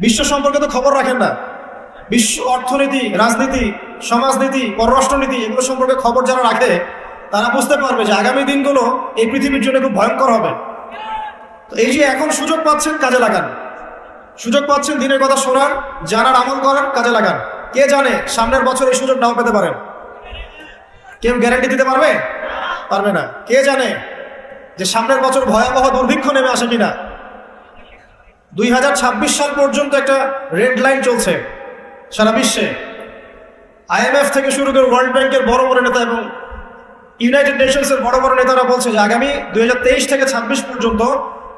বিশ্ব সম্পর্কে তো খবর রাখেন না। বিশ্ব অর্থনীতি, রাজনীতি, সমাজনীতি, পররাষ্ট্রনীতি এগুলো সম্পর্কে খবর যারা রাখে তারা বুঝতে পারবে যে আগামী দিনগুলো এই পৃথিবীর জন্য খুব ভয়ঙ্কর হবে। তো এই যে এখন সুযোগ পাচ্ছেন, কাজে লাগান। সুযোগ পাচ্ছেন দিনের কথা শোনার, জানার, আমল করার, কাজে লাগান। কে জানে সামনের বছর এই সুযোগ নাও পেতে পারেন। কেউ গ্যারান্টি দিতে পারবে? পারবে না। কে জানে যে সামনের বছর ভয়াবহ দুর্ভিক্ষ নেমে আসে কিনা। 2026 সাল পর্যন্ত একটা রেড লাইন চলছে সারা বিশ্বে। IMF থেকে শুরু করে ওয়ার্ল্ড ব্যাংকের বড় বড় নেতা এবং ইউনাইটেড নেশনসের বড় বড় নেতারা বলছে যে আগামী 2023 থেকে 26 পর্যন্ত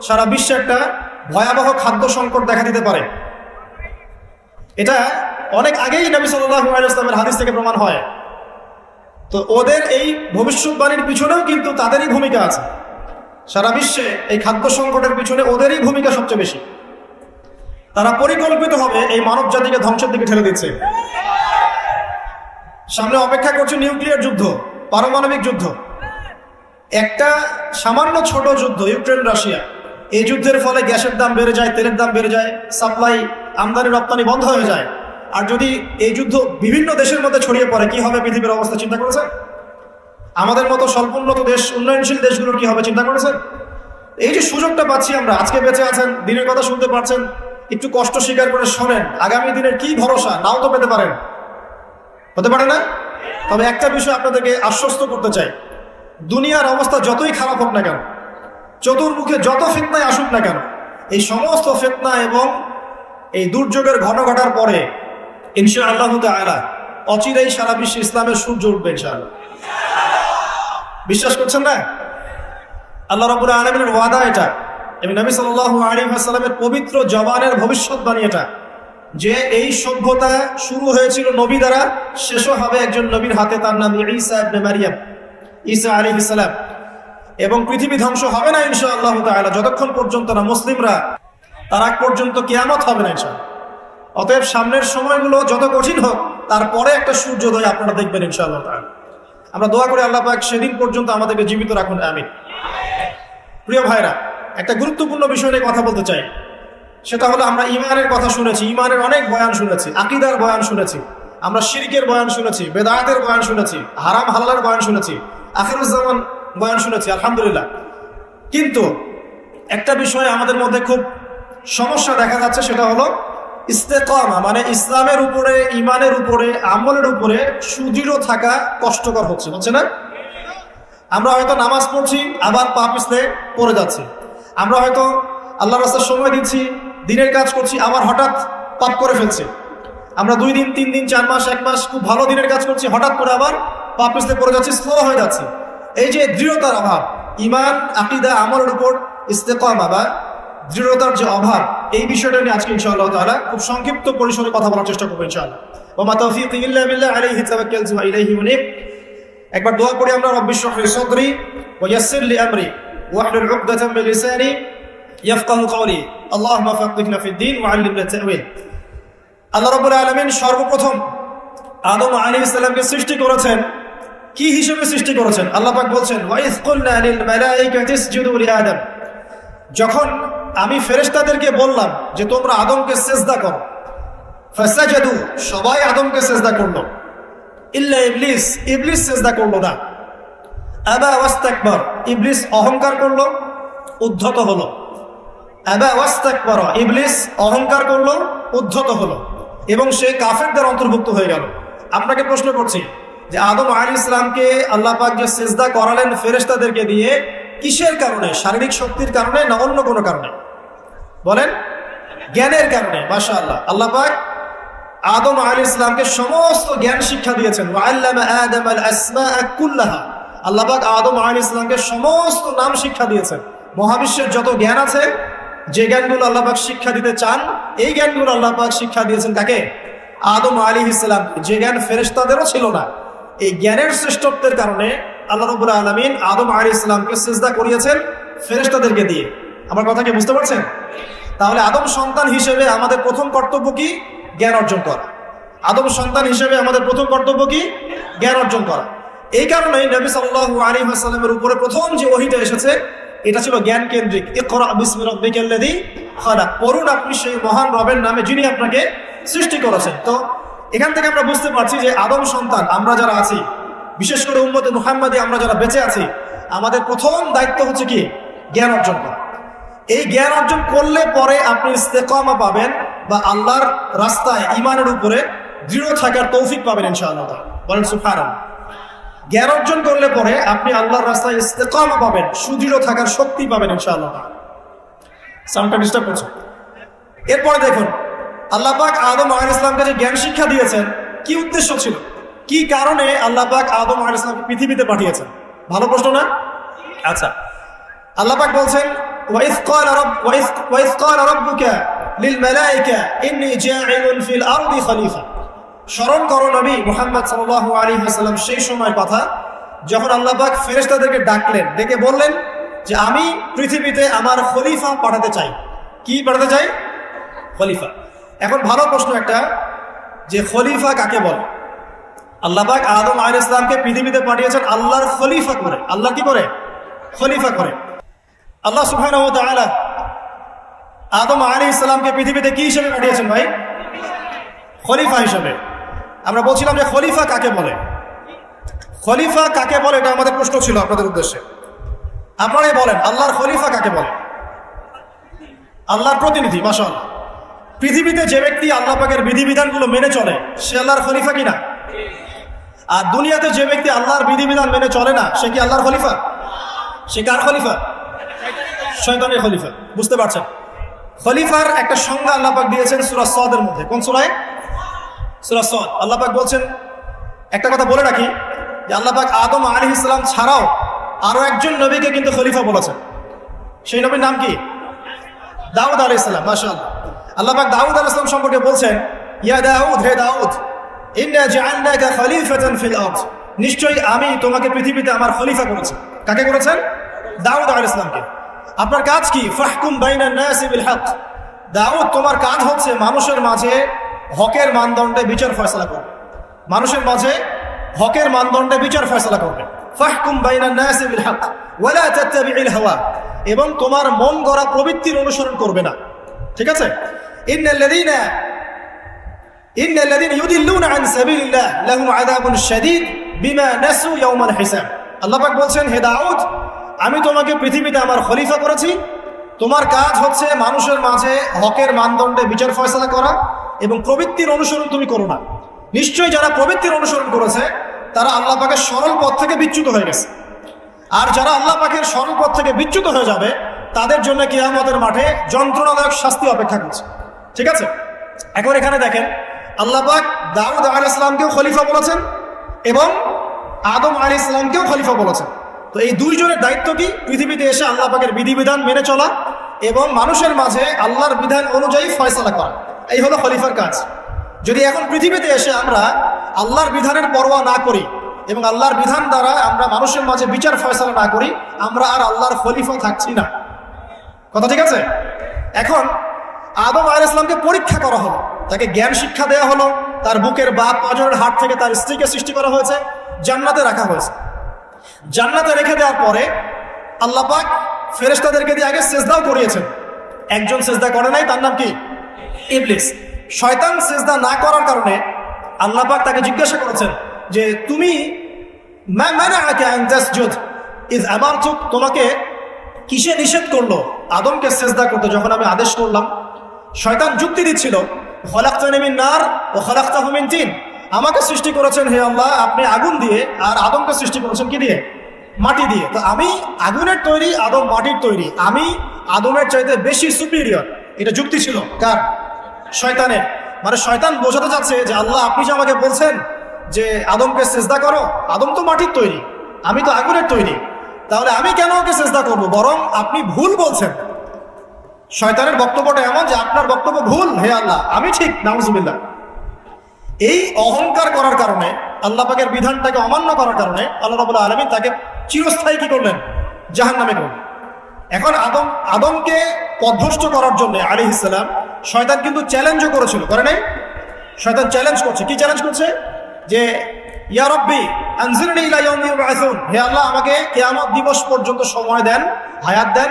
সারা বিশ্বে একটা ভয়াবহ খাদ্য সংকট দেখা দিতে পারে। এটা অনেক আগেই নবী সাল্লাল্লাহু আলাইহি ওয়াসাল্লামের হাদিস থেকে প্রমাণ হয়। তো ওদের এই ভবিষ্যৎবাণীর পিছনেও কিন্তু তাদেরই ভূমিকা আছে। সারা বিশ্বে এই খাদ্য সংকটের পিছনে ওদেরই ভূমিকা সবচেয়ে বেশি। তারা পরিকল্পিতভাবে এই মানব জাতিকে ধ্বংসের দিকে ঠেলে দিচ্ছে। সামনে অপেক্ষা করছে নিউক্লিয়ার যুদ্ধ, পারমাণবিক যুদ্ধ। একটা সামান্য ছোট যুদ্ধ ইউক্রেন রাশিয়া, এই যুদ্ধের ফলে গ্যাসের দাম বেড়ে যায়, তেলের দাম বেড়ে যায়, সাপ্লাই, আমদানি রপ্তানি বন্ধ হয়ে যায়। আর যদি এই যুদ্ধ বিভিন্ন দেশের মধ্যে ছড়িয়ে পড়ে, কি হবে পৃথিবীর অবস্থা চিন্তা করেছেন? আমাদের মতো স্বল্পোন্নত দেশ, উন্নয়নশীল দেশগুলোর কি হবে চিন্তা করেছেন? এই যে সুযোগটা পাচ্ছি আমরা, আজকে বেঁচে আছেন, দিনের কথা শুনতে পারছেন, একটু কষ্ট স্বীকার করে শোনেন। আগামী দিনের কি ভরসা, নাও তো পেতে পারেন, হতে পারে না? তবে একটা বিষয় আপনাদেরকে আশ্বস্ত করতে চাই, দুনিয়ার অবস্থা যতই খারাপ হোক না কেন, চতুর্মুখে যত ফিতনায় আসুক না কেন, এই সমস্ত ফিতনা এবং এই দুর্যোগের ঘটার পরে ইনশাআল্লাহ তাআলা অচিরেই সারা বিশ্বে ইসলামের সূর্য উঠবে ইনশাআল্লাহ। বিশ্বাস করছেন না? আল্লাহ রাব্বুল আলামিনের ওয়াদা এটা, এবং নবী সাল্লাল্লাহু আলাইহি ওয়াসাল্লামের পবিত্র জবানের ভবিষ্যৎবাণী এটা, যে এই সভ্যতা শুরু হয়েছিল নবী দ্বারা, শেষও হবে একজন নবীর হাতে, তার নাম ঈসা ইবনে মারইয়াম, ঈসা আলাইহিস সালাম। এবং পৃথিবী ধ্বংস হবে না ইনশাআল্লাহ তাআলা যতক্ষণ পর্যন্ত না মুসলিমরা, তার আগ পর্যন্ত কিয়ামত হবে না ইনশাআল্লাহ। অতএব সামনের সময়গুলো যত কঠিন হোক, তারপরে একটা সূর্যোদয় আপনারা দেখবেন ইনশাআল্লাহ তাআলা। আমরা দোয়া করি আল্লাহ পাক সেদিন পর্যন্ত আমাদেরকে জীবিত রাখুন, আমিন। প্রিয় ভাইরা, একটা গুরুত্বপূর্ণ বিষয় নিয়ে কথা বলতে চাই। সেটা হলো, আমরা ইমানের কথা শুনেছি, ইমানের অনেক বয়ান শুনেছি, আকীদার বয়ান শুনেছি, আমরা শিরকের বয়ান শুনেছি, বেদাতের বয়ান শুনেছি, হারাম হালালের বয়ান শুনেছি, আখিরুজ্জামান বয়ান শুনেছি, আলহামদুলিল্লাহ। কিন্তু একটা বিষয় আমাদের মধ্যে খুব সমস্যা দেখা যাচ্ছে, সেটা হলো ইস্তেকামা, মানে ইসলামের উপরে, ইমানের উপরে, আমলের উপরে সুদৃঢ় থাকা কষ্টকর হচ্ছে না? আমরা হয়তো নামাজ পড়ছি, আবার পা পিছলে পড়ে যাচ্ছি। আমরা হয়তো আল্লাহর রাস্তায় সময় দিচ্ছি, দিনের কাজ করছি, আবার হঠাৎ পাপ করে ফেলছি। আমরা 2 দিন, 3 দিন, 4 মাস, 1 মাস খুব ভালো দিনের কাজ করছি, হঠাৎ করে আবার পা পিছলে পড়ে যাচ্ছি, স্লো হয়ে যাচ্ছি। এই যে দৃঢ়তার অভাব, ইমান, আকীদা, আমলের উপর ইস্তেকামা বা দৃঢ়তার যে অভাব, এই বিষয়টা নিয়ে আজকে ইনশাআল্লাহ তাআলা খুব সংক্ষিপ্ত পরিসরে কথা বলার চেষ্টা করবো ইনশাআল্লাহ। ওয়া মা তাওফীকি ইল্লা বিল্লাহ, আলাইহি তাওয়াক্কালতু ওয়া ইলাইহি উনীব। একবার দোয়া করি আমরা, রব্বি ইশরাহ লি সাদরি ওয়া ইয়াসসির লি আমরি ওয়াহলুল উকদাতাম মিন লিসানি ইয়াফকাহু কওলি, আল্লাহুম্মা ফাক্কিহনা ফিদ-দীন ওয়া আল্লিমনা তা'ওয়ীল। আল্লাহ রাব্বুল আলামিন সর্বপ্রথম আদম আলাইহিস সালামকে সৃষ্টি করেছেন। কি হিসেবে সৃষ্টি করেছেন? আল্লাহ পাক বলছেন, ওয়া ইয কুলনা লিল মালাইকাতি ইসজুদু লি আদম, যখন আমি ফেরেশতাদেরকে বললাম যে তোমরা আদমকে সিজদা করো, ফাসাজাদু, সবাই আদমকে সিজদা করলো, ইল্লা ইবলিস, ইবলিস সিজদা করলো না। আবা ওয়াস্তাকবার, ইবলিস অহংকার করলো, উদ্ধত হলো। আবা ওয়াস্তাকবার, ইবলিস অহংকার করলো, উদ্ধত হলো, এবং সে কাফেরদের অন্তর্ভুক্ত হয়ে গেল। আপনাকে প্রশ্ন করছি যে আদম আলাইহিস সালামকে আল্লাহ পাক যে সিজদা করালেন ফেরেশতাদেরকে দিয়ে, কিসের কারণে? শারীরিক শক্তির কারণে না অন্য কোনো কারণে? বলেন। জ্ঞানের কারণে। মাশাআল্লাহ, আল্লাহ পাক আদম আলাইহিস সালামকে সমস্ত জ্ঞান শিক্ষা দিয়েছেন। ওয়া আল্লামা আদামাল আসমাআ কুল্লাহা, আল্লাহ পাক আদম আলাইহিস সালামকে সমস্ত নাম শিক্ষা দিয়েছেন। মহাবিশ্বের যত জ্ঞান আছে, যে জ্ঞানগুলো আল্লাহ পাক শিক্ষা দিতে চান, এই জ্ঞানগুলো আল্লাহ পাক শিক্ষা দিয়েছেন কাকে? আদম আলাইহিস সালাম, যে জ্ঞান ফেরেশতাদেরও ছিল না। এই জ্ঞানের শ্রেষ্ঠত্বের কারণে আল্লাহ রাব্বুল আলামিন আদম আলাইহিস সালামকে সিজদা করিয়েছেন ফেরেশতাদেরকে দিয়ে। আমার কথা কি বুঝতে পারছেন? তাহলে আদম সন্তান হিসেবে আমাদের প্রথম কর্তব্য কি? জ্ঞান অর্জন করা। আদম সন্তান হিসেবে আমাদের প্রথম কর্তব্য কি? জ্ঞান অর্জন করা। এই কারণেই নবী সাল্লাল্লাহু আলাইহি ওয়াসাল্লামের উপরে প্রথম যে ওহীটা এসেছে, এটা ছিল জ্ঞান কেন্দ্রিক। ইকরা বিসমি রাব্বিকাল্লাযী খালাক, পড়ুন আপনি সেই মহান রবের নামে যিনি আপনাকে সৃষ্টি করেছেন। তো এখান থেকে আমরা বুঝতে পারছি যে আদম সন্তান আমরা যারা আছি, বিশেষ করে উম্মতে মুহাম্মাদী আমরা যারা বেঁচে আছি, আমাদের প্রথম দায়িত্ব হচ্ছে কি? জ্ঞান অর্জন করা। এই জ্ঞান অর্জন করলে পরে আপনি ইস্তেকামা পাবেন বা আল্লাহর রাস্তায় ঈমানের উপরে দৃঢ় থাকার তৌফিক পাবেন ইনশাআল্লাহ। বলেন সুবহানাল্লাহ। জ্ঞান অর্জন করলে পরে আপনি আল্লাহর রাস্তায় ইস্তেকামা পাবেন, সুদৃঢ় থাকার শক্তি পাবেন ইনশাআল্লাহ। সাউন্ডটা ডিস্টার্ব করছে। এরপরে দেখুন, আল্লাহ পাক আদম আলাইহিস সালামকে যে জ্ঞান শিক্ষা দিয়েছেন, কি উদ্দেশ্য ছিল, কি কারণে আল্লাহ পাক আদম আলাইহিস সালামকে পৃথিবীতে পাঠিয়েছেন? ভালো প্রশ্ন না? আচ্ছা, আল্লাহ পাক বলছেন ওয়াইজ ক্বালা রাব্বুকা লিল মালায়েকা ইন্নী জাইলুন ফিল আরদি খলিফা। স্মরণ করো নবী মুহাম্মদ সাল্লাল্লাহু আলাইহি ওয়াসাল্লাম সেই সময় কথা যখন আল্লাহ পাক ফেরেশতাদেরকে ডাকলেন, ডেকে বললেন যে আমি পৃথিবীতে আমার খলিফা পাঠাতে চাই। কি পাঠাতে চাই? খলিফা। এখন ভালো প্রশ্ন একটা, যে খলিফা কাকে বলে? আল্লাহ পাক আদম আলাইহিস সালামকে পৃথিবীতে পাঠিয়েছেন আল্লাহর খলিফা করে। আল্লাহ কি করে? খলিফা করে। আল্লাহ সুবহানাহু ওয়া তাআলা আদম আলাইহিস সালামকে পৃথিবীতে কি হিসেবে পাঠিয়েছেন ভাই? খলিফা হিসেবে। আমরা বলছিলাম যে খলিফা কাকে বলে? খলিফা কাকে বলে এটা আমাদের প্রশ্ন ছিল আপনাদের উদ্দেশ্যে। আপনারাই বলেন, আল্লাহর খলিফা কাকে বলে? আল্লাহর প্রতিনিধি। মাশাআল্লাহ। পৃথিবীতে যে ব্যক্তি আল্লাহ পাকের বিধিবিধানগুলো মেনে চলে সে আল্লাহর খলিফা কিনা? আর দুনিয়াতে যে ব্যক্তি আল্লাহর বিধিবিধান মেনে চলে না সে কি আল্লাহর খলিফা? সে কার খলিফা? শয়তানের খলিফা। বুঝতে পারছেন? খলিফার একটা সংজ্ঞা আল্লাহ পাক দিয়েছেন সূরা সাদের মধ্যে। কোন সূরায়? সূরা সাদ। আল্লাহ পাক বলছেন, একটা কথা বলে রাখি যে আল্লাহ পাক আদম আলাইহিস সালাম ছাড়াও আরো একজন নবীকে কিন্তু খলিফা বলেছেন। সেই নবীর নাম কি? দাউদ আলাইহিস সালাম। মাশাআল্লাহ। আল্লাহ পাক দাউদ আলাইহিস সালাম সম্পর্কে বলছেন, ইয়া দাউদ, হে দাউদ, ইন্না জাআলনাকা খলিফাতান ফিল আরদ, নিশ্চয়ই আমি তোমাকে পৃথিবীতে আমার খলিফা করেছি। কাকে করেছেন? দাউদ আলাইহিস সালামকে। আপনার কাজ কি? ফাহকুম বাইনান নাসি বিল হক, দাউদ তোমার কাজ হচ্ছে মানুষের মাঝে হকের মানদণ্ডে বিচার ফয়সালা করবে। মানুষের মাঝে হকের মানদণ্ডে বিচার ফয়সালা করবে। ফাহকুম বাইনান নাসি বিল হক ওয়ালা তাত্তাবিউল হাওয়া, এবং তোমার মন গড়া প্রবৃত্তির অনুসরণ করবে না। ঠিক আছে? ইন্নাল্লাযীনা ইউদিল্লুনা আন সাবিলিল্লাহ লাহুম আযাবুন শাদীদ বিমা নাসু ইয়াওমাল হিসাব। আল্লাহ পাক বলছেন, হে দাউদ, আমি তোমাকে পৃথিবীতে আমার খলিফা করেছি, তোমার কাজ হচ্ছে মানুষের মাঝে হকের মানদণ্ডে বিচার ফয়সালা করা এবং প্রবৃত্তির অনুসরণ তুমি করো না। নিশ্চয়ই যারা প্রবৃত্তির অনুসরণ করেছে তারা আল্লাহ পাকের সরল পথ থেকে বিচ্যুত হয়ে গেছে। আর যারা আল্লাহ পাকের সরল পথ থেকে বিচ্যুত হয়ে যাবে তাদের জন্য কিয়ামতের মাঠে যন্ত্রণাদায়ক শাস্তি অপেক্ষা করছে। ঠিক আছে? এখন এখানে দেখেন, আল্লাহ পাক দাউদ আলাইহিস সালামকেও খলিফা বলেছেন এবং আদম আলাইহিস সালামকেও খলিফা বলেছেন। তো এই দুইজনের দায়িত্ব কি? পৃথিবীতে এসে আল্লাহ পাকের বিধিবিধান মেনে চলা এবং মানুষের মাঝে আল্লাহর বিধান অনুযায়ী ফয়সালা করা। এই হলো খলিফার কাজ। যদি এখন পৃথিবীতে এসে আমরা আল্লাহর বিধানের পরোয়া না করি এবং আল্লাহর বিধান দ্বারা আমরা মানুষের মাঝে বিচার ফয়সালা না করি, আমরা আর আল্লাহর খলিফা থাকছি না। কথা ঠিক আছে? এখন আদম আলাইহিস সালামকে পরীক্ষা করা হলো, তাকে জ্ঞান শিক্ষা দেওয়া হলো, তার বুকের বাত পাঁজরের হাট থেকে তার স্ত্রীকে সৃষ্টি করা হয়েছে, জান্নাতে রাখা হয়েছে। জান্নাতে রেখে দেওয়ার পরে আল্লাহ পাক ফেরেশতাদেরকে দিয়ে আগে সেজদাও করিয়েছেন। একজন সেজদা করে নাই, তার নাম কি? ইবলিস। শয়তান সেজদা না করার কারণে আল্লাহ পাক তাকে জিজ্ঞাসা করেছেন যে তুমি মা মানাআকা আন তাসজুদ ইয আমারতুক, তোমাকে কিসে নিষেধ করলো আদমকে সেজদা করতে যখন আমি আদেশ করলাম? শয়তান যুক্তি দিচ্ছিল, খলাকতানি মিন নার ওয়া খলাকতাহু মিন তিন, আমাকে সৃষ্টি করেছেন হে আল্লাহ আপনি আগুন দিয়ে, আর আদমকে সৃষ্টি করেছেন কি দিয়ে? মাটি দিয়ে। তো আমি আগুনের তৈরি, আদম মাটির তৈরি, আমি আদমের চাইতে বেশি সুপিরিয়র। এটা যুক্তি ছিল কার? শয়তানের। মানে শয়তান বোঝাতে চাচ্ছে যে আল্লাহ আপনি যে আমাকে বলছেন যে আদমকে সেজদা করো, আদম তো মাটির তৈরি, আমি তো আগুনের তৈরি, তাহলে আমি কেন ওকে সেজদা করবো? বরং আপনি ভুল বলছেন। শয়তানের বক্তব্যটা এমন যে আপনার বক্তব্য ভুল, হে আল্লাহ আমি ঠিক, নাউজুবিল্লাহ। এই অহংকার করার কারণে, আল্লাহ পাকের বিধানটাকে অমান্য করার কারণে আল্লাহ রাব্বুল আলামিন তাকে চিরস্থায়ী কি করলেন? জাহান্নামে করলেন। এখন আদমকে পথভ্রষ্ট করার জন্য আলাইহিস সালাম শয়তান কিন্তু চ্যালেঞ্জও করেছিল, করে নাই? শয়তান চ্যালেঞ্জ করছে। কি চ্যালেঞ্জ করছে? যে ইয়া রাব্বি আনজিরনি ইলা ইয়াউমি ইউবআসুন, হে আল্লাহ আমাকে কিয়ামত দিবস পর্যন্ত সময় দেন, হায়াত দেন।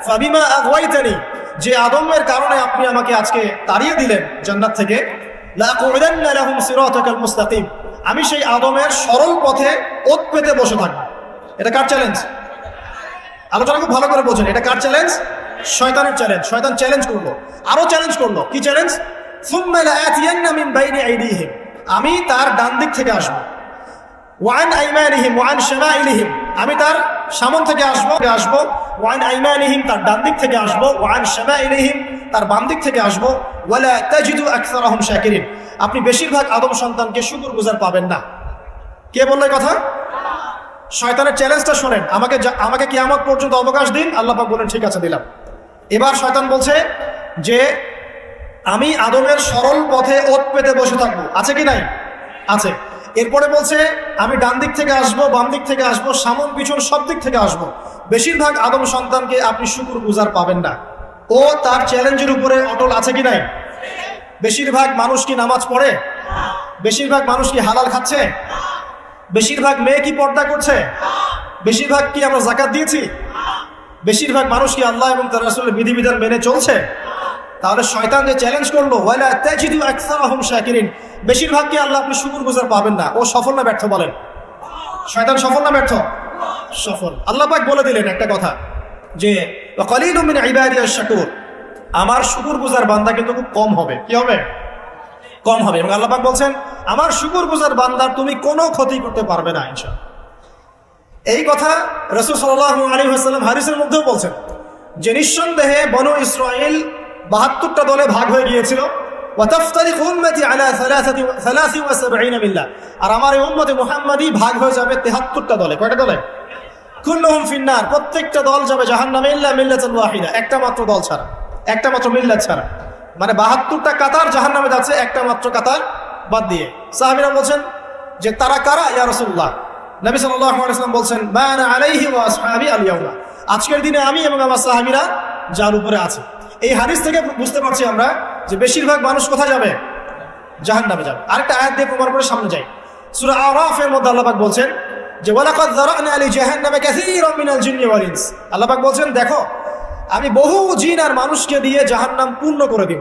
ফাবিমা আগওয়াইতানি, যে আদমের কারণে আপনি আমাকে আজকে তাড়িয়ে দিলেন জান্নাত থেকে, লাআকুদান্না লাহুম সিরাতাকাল মুস্তাকিম, আমি সেই আদমের সরল পথে ওত পেতে বসে থাকব। এটা কার চ্যালেঞ্জ? আলোচনা খুব ভালো করে বোঝেন, এটা কার চ্যালেঞ্জ? শয়তানের চ্যালেঞ্জ। শয়তান চ্যালেঞ্জ করলো, আরো চ্যালেঞ্জ করলো। কি চ্যালেঞ্জ? সুম্মা লাআতিয়ান্না মিন বাইনি আইদিহিম, আমি তার ডান দিক থেকে আসবো, ওয়ান আইমানিহিম ওয়ান শামাইলিহিম, আমি তার সামন থেকে আসবো, ওয়ান আইমানিহিম, তার ডান দিক থেকে আসবো, ওয়ান শামাইলিহিম, তার বাম দিক থেকে আসবো, ওয়ালা তাজিদু আকসারাহুম শাকিরিন, আপনি বেশিরভাগ আদম সন্তানকে শুকরগুজার পাবেন না। কে বললো এই কথা? শয়তানের চ্যালেঞ্জটা শোনেন, আমাকে কিয়ামত পর্যন্ত অবকাশ দিন। আল্লাহ পাক বলেন ঠিক আছে দিলাম। এবার শয়তান বলছে যে আমি আদমের সরল পথে ওত পেতে বসে থাকবো, আছে কি নাই? আছে। এরপরে বলছে আমি ডান দিক থেকে আসবো, বাম দিক থেকে আসবো, সামন পিছন সব দিক থেকে আসবো, বেশিরভাগ আদম সন্তানকে আপনি শুকরগুজার পাবেন না। ও তার চ্যালেঞ্জের উপরে অটল আছে কি নাই? বেশিরভাগ মানুষ কি নামাজ পড়ে? বেশিরভাগ মানুষ কি হালাল খাচ্ছে? বেশিরভাগ মেয়ে কি পর্দা করছে? বেশিরভাগ কি আমরা যাকাত দিয়েছি? বেশিরভাগ মানুষ কি আল্লাহ এবং তার রাসূলের বিধিবিধান মেনে চলছে? তাহলে শয়তান যে চ্যালেঞ্জ করলো, ওয়ালা তাজিদু আকসারাহুম শাকিরিন, বেশিরভাগ কি আল্লাহ আপনি শুকরগুজার পাবেন না। ও সফল না ব্যর্থ বলেন? শয়তান সফল না ব্যর্থ? সফল। আল্লাহ পাক বলে দিলেন একটা কথা যে ওয়াকালিলুম মিন ইবাদিয়াশ শাকুর, আমার শুকরগুজার বান্দা কিন্তু খুব কম হবে। কি হবে? কম হবে। এবং আল্লাহ পাক বলছেন আমার শুকরগুজার বান্দার তুমি কোনো ক্ষতি করতে পারবে না ইনশাআল্লাহ। এই কথা রাসূল সাল্লাল্লাহু আলাইহি ওয়াসাল্লাম হাদিসের মধ্যেও বলছেন যে নিঃসন্দেহে বনু ইসরাঈল ৭২টা দলে ভাগ হয়ে গিয়েছিল। ওয়াতাফতারিকু উম্মতি আলা ৭৩ মিল্লাহ, আর আমার এই উম্মতে মুহাম্মাদি ভাগ হয়ে যাবে ৭৩টা দলে। কয়টা দলে? কুল্লুহুম ফিন্নার, প্রত্যেকটা দল যাবে জাহান্নামে ইল্লা মিল্লাতান ওয়াহিদা, একটা মাত্র দল ছাড়া, একটা মাত্র মিল্লাত ছাড়া। মানে ৭২টা কাতার জাহান্নামে যাচ্ছে, একটা মাত্র কাতার বাদ দিয়ে। সাহাবীরা বলছেন যে তারা কারা ইয়া রাসূলুল্লাহ? নবী সাল্লাল্লাহু আলাইহি ওয়াসাল্লাম বলছেন মা আনা আলাইহি ওয়া আসহাবি আল ইয়াউমা, আজকের দিনে আমি এবং আমার সাহাবীরা যার উপরে আছে। এই হাদিস থেকে বুঝতে পারছি আমরা যে বেশিরভাগ মানুষ কোথায় যাবে? জাহান্নামে যাবে। আরেকটা আয়াত দিয়ে প্রমাণ করে সামনে যাই। সূরা আরাফের মধ্যে আল্লাহ পাক বলছেন যে ওয়ালাকাদ যারানা লি জাহান্নামা কাসীরাম মিনাল জিন্নি ওয়াল ইনস, আল্লাহ পাক বলছেন দেখো আমি বহু জিন আর মানুষকে দিয়ে জাহান্নাম পূর্ণ করে দিব।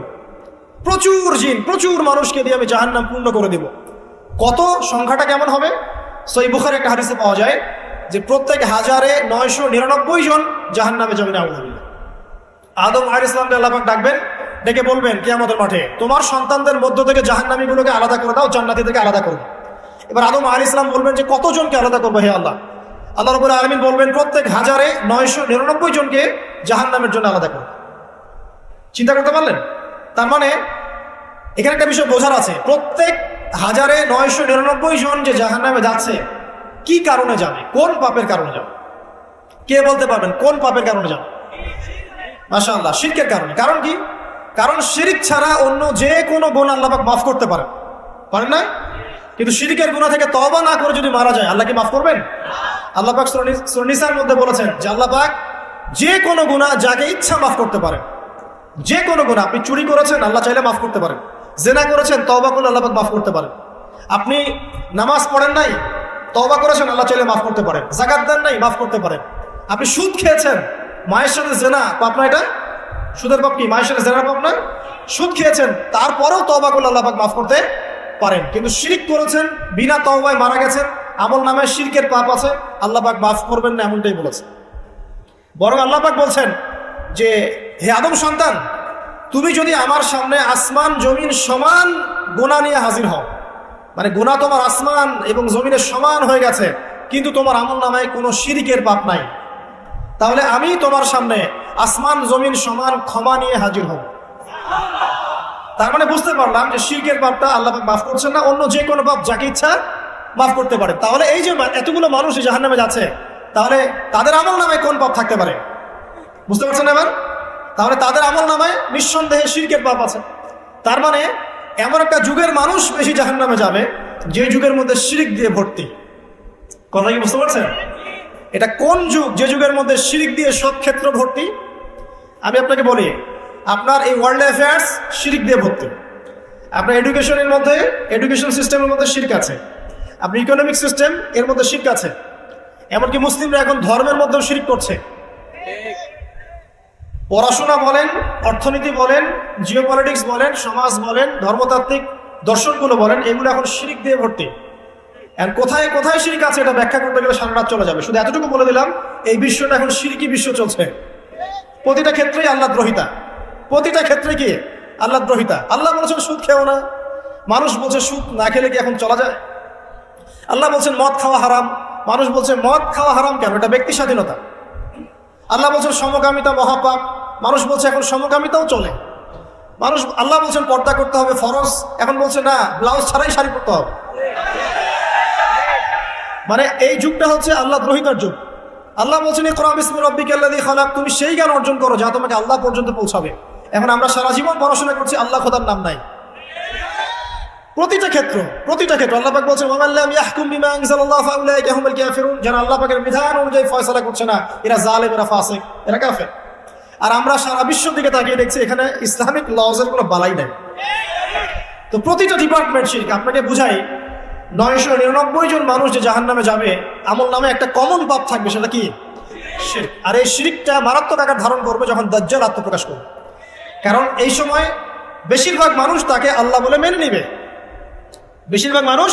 প্রচুর জিন, প্রচুর মানুষকে দিয়ে আমি জাহান্নাম পূর্ণ করে দিব। কত? সংখ্যাটা কেমন হবে? সহিহ বুখারীর একটা হাদিসে পাওয়া যায় যে প্রত্যেক ১,৯৯৯ জন জাহান্নামে যাবে। নাউযুবিল্লাহ। আদম আলাইহিস সালামকে আল্লাহ পাক ডাকবেন, ডেকে বলবেন কিয়ামতের মাঠে তোমার সন্তানদের মধ্য থেকে জাহান্নামীগুলোকে আলাদা করে দাও, জান্নাতি থেকে আলাদা করো। এবার আদম আলাইহিস সালাম বলবেন যে কতজনকে আলাদা করবো হে আল্লাহ? আল্লাহ রাব্বুল আলামিন বলবেন প্রত্যেক ১,৯৯৯ জনকে জাহান্নামের জন্য আলাদা করো। চিন্তা করতে পারলেন? তার মানে এখানে একটা বিষয় বোঝার আছে, প্রত্যেক ১,৯৯৯ জন যে জাহান্নামে যাচ্ছে কি কারণে যাবে? কোন পাপের কারণে যাবে? কে বলতে পারবেন কোন পাপের কারণে যাবে? মাশাআল্লাহ, শিরকের কারণে। কারণ কি? কারণ শিরক ছাড়া অন্য যে কোনো গুনাহ আল্লাহ পাক মাফ করতে পারেন না? কিন্তু শিরকের গুনাহ থেকে তওবা না করে যদি মারা যায় আল্লাহ কি মাফ করবেন? আল্লাহ পাক সূরা নিসার মধ্যে বলেছেন যে আল্লাহ পাক যে কোনো গুনাহ যাকে ইচ্ছা মাফ করতে পারেন। যে কোনো গুনাহ, আপনি চুরি করেছেন আল্লাহ চাইলে মাফ করতে পারেন, জিনা করেছেন তওবা করলে আল্লাহ পাক মাফ করতে পারেন, আপনি নামাজ পড়েন নাই তওবা করেছেন আল্লাহ চাইলে মাফ করতে পারেন, যাকাত দেন নাই মাফ করতে পারেন, আপনি সুদ খেয়েছেন, মায়ের সাথে জিনা পাপ না, এটা সুদের পাপ কি? মায়ের সাথে জিনার পাপ না? সুদ খেয়েছেন তারপরেও তওবা করলে আল্লাহ পাক মাফ করতে পারেন। কিন্তু শিরক করেছেন, বিনা তওবায় মারা গেছেন, আমল নামায় শিরকের পাপ আছে, আল্লাহ পাক মাফ করবেন না এমনটাই বলেছেন। বরং আল্লাহ পাক বলছেন যে হে আদম সন্তান, তুমি যদি আমার সামনে আসমান জমিন সমান গুনাহ নিয়ে হাজির হও, মানে গুনাহ তোমার আসমান এবং জমিনের সমান হয়ে গেছে কিন্তু তোমার আমল নামায় কোনো শিরকের পাপ নাই, তাহলে আমি তোমার সামনে আসমান জমিন সমান ক্ষমা নিয়ে হাজির হব। তার মানে বুঝতে পারলাম যে শিরকের পাপটা আল্লাহ পাক মাফ করছেন না, অন্য যে কোনো পাপ যাকে ইচ্ছা মাফ করতে পারে। তাহলে এই যে এতগুলো মানুষ জাহান্নামে যাচ্ছে, তাহলে তাদের আমল নামায় কোন পাপ থাকতে পারে? বুঝতে পারছেন এবার? তাহলে তাদের আমল নামায় নিঃসন্দেহে শিরকের পাপ আছে। তার মানে এমন একটা যুগের মানুষ বেশি জাহান্নামে যাবে যে যুগের মধ্যে শিরক দিয়ে ভর্তি। কথা কি বুঝতে পারছেন? এটা কোন যুগ? যে যুগের মধ্যে শিরক দিয়ে সব ক্ষেত্র ভর্তি। আমি আপনাকে বলি, আপনার এই ওয়ার্ল্ড অ্যাফেয়ার্স শিরক দিয়ে ভর্তি, আপনার এডুকেশনের মধ্যে, এডুকেশন সিস্টেমের মধ্যে শিরক আছে, আপনি ইকোনমিক সিস্টেম এর মধ্যে শিরক আছে। এমনকি মুসলিমরা এখন ধর্মের মধ্যেও শিরক করছে। পড়াশোনা বলেন, অর্থনীতি বলেন, জিওপলিটিক্স বলেন, সমাজ বলেন, ধর্মতাত্ত্বিক দর্শনগুলো বলেন, এগুলো এখন শিরক দিয়ে ভর্তি। কোথায় কোথায় শিরক আছে এটা ব্যাখ্যা করতে গেলে সারা রাত চলে যাবে। শুধু এতটুকু বলে দিলাম, এই বিশ্বটা এখন শিরকি বিশ্ব চলছে। প্রতিটা ক্ষেত্রেই আল্লাহ দ্রোহিতা, প্রতিটা ক্ষেত্রে কি আল্লাহ দ্রোহিতা। আল্লাহ বলেছেন সুদ খেও না, মানুষ বলছে সুদ না খেলে কি এখন চলা যায়? আল্লাহ বলছেন মদ খাওয়া হারাম, মানুষ বলছে মদ খাওয়া হারাম কেন, এটা ব্যক্তি স্বাধীনতা। আল্লাহ বলছেন সমকামিতা মহাপাপ, মানুষ বলছে এখন সমকামিতাও চলে। আল্লাহ বলছেন পর্দা করতে হবে ফরজ, এখন বলছে না ব্লাউজ ছাড়াই শাড়ি পরতে হবে। মানে এই যুগটা হচ্ছে আল্লাহ দ্রোহিতার যুগ। আল্লাহ বলছেন ইকরা বিসমি রাব্বিকাল্লাযী খালাক, তুমি সেই জ্ঞান অর্জন করো যা তোমাকে আল্লাহ পর্যন্ত পৌঁছাবে। এখন আমরা সারা জীবন পড়াশোনা করছি, আল্লাহ খোদার নাম নাই। প্রতিটা ক্ষেত্র আল্লাহ পাক বলছেন ওয়া মান ইয়াহকুম বিমা আনজালাল্লাহু ফাউলাইকা হুমুল কাফিরুন, যারা আল্লাহ পাকের বিধান অনুযায়ী ফয়সালা করছে না, এরা জালেম, এরা ফাসিক, এরা কাফের। আর আমরা সারা বিশ্বের দিকে তাকিয়ে দেখছি এখানে ইসলামিক লজের কোনো বালাই নেই। তো প্রতিটা ডিপার্টমেন্ট শিরক। আপনাকে বুঝাই, 999 জন মানুষ যে জাহান্নামে যাবে, আমল নামে একটা কমন পাপ থাকবে, সেটা কি? শিরক। আর এই শিরকটা মারাত্মক আকার ধারণ করবে যখন দাজ্জাল আত্মপ্রকাশ করবে। কারণ এই সময় বেশিরভাগ মানুষ তাকে আল্লাহ বলে মেনে নিবে, বেশিরভাগ মানুষ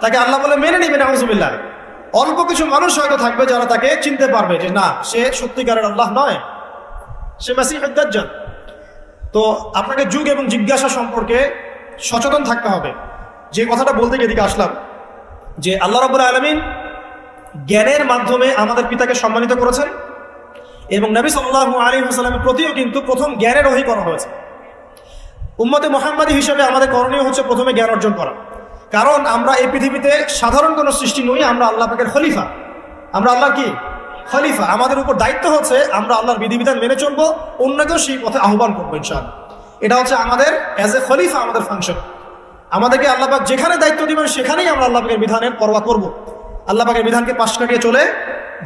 তাকে আল্লাহ বলে মেনে নিবে, নাউজুবিল্লাহ। অল্প কিছু মানুষ হয়তো থাকবে যারা তাকে চিনতে পারবে যে না, সে সত্যিকারের আল্লাহ নয়, সে মাসিহুদ দাজ্জাল। তো আপনাকে যুগ এবং জিজ্ঞাসা সম্পর্কে সচেতন থাকতে হবে। যে কথাটা বলতে গিয়ে এদিকে আসলাম, যে আল্লাহ রাব্বুল আলামিন জ্ঞানের মাধ্যমে আমাদের পিতাকে সম্মানিত করেছেন, এবং নবী সাল্লাল্লাহু আলাইহি ওয়াসাল্লামের প্রতিও কিন্তু প্রথম জ্ঞানের ওহী করা হয়েছে। উম্মতে মুহাম্মাদী হিসেবে আমাদের করণীয় হচ্ছে প্রথমে জ্ঞান অর্জন করা। কারণ আমরা এই পৃথিবীতে সাধারণ কোনো সৃষ্টি নই, আমরা আল্লাহ পাকের খলিফা। আমরা আল্লাহর কি খলিফা। আমাদের উপর দায়িত্ব হচ্ছে আমরা আল্লাহর বিধিবিধান মেনে চলবো, অন্যকেও সেই পথে আহ্বান করবো ইনশাআল্লাহ। এটা হচ্ছে আমাদের অ্যাজ এ খলিফা আমাদের ফাংশন। আমাদেরকে আল্লাহ পাক যেখানে দায়িত্ব দিবেন সেখানেই আমরা আল্লাহ পাকের বিধানের পরোয়া করব। আল্লাহ পাকের বিধানকে পাশ কাটিয়ে চলে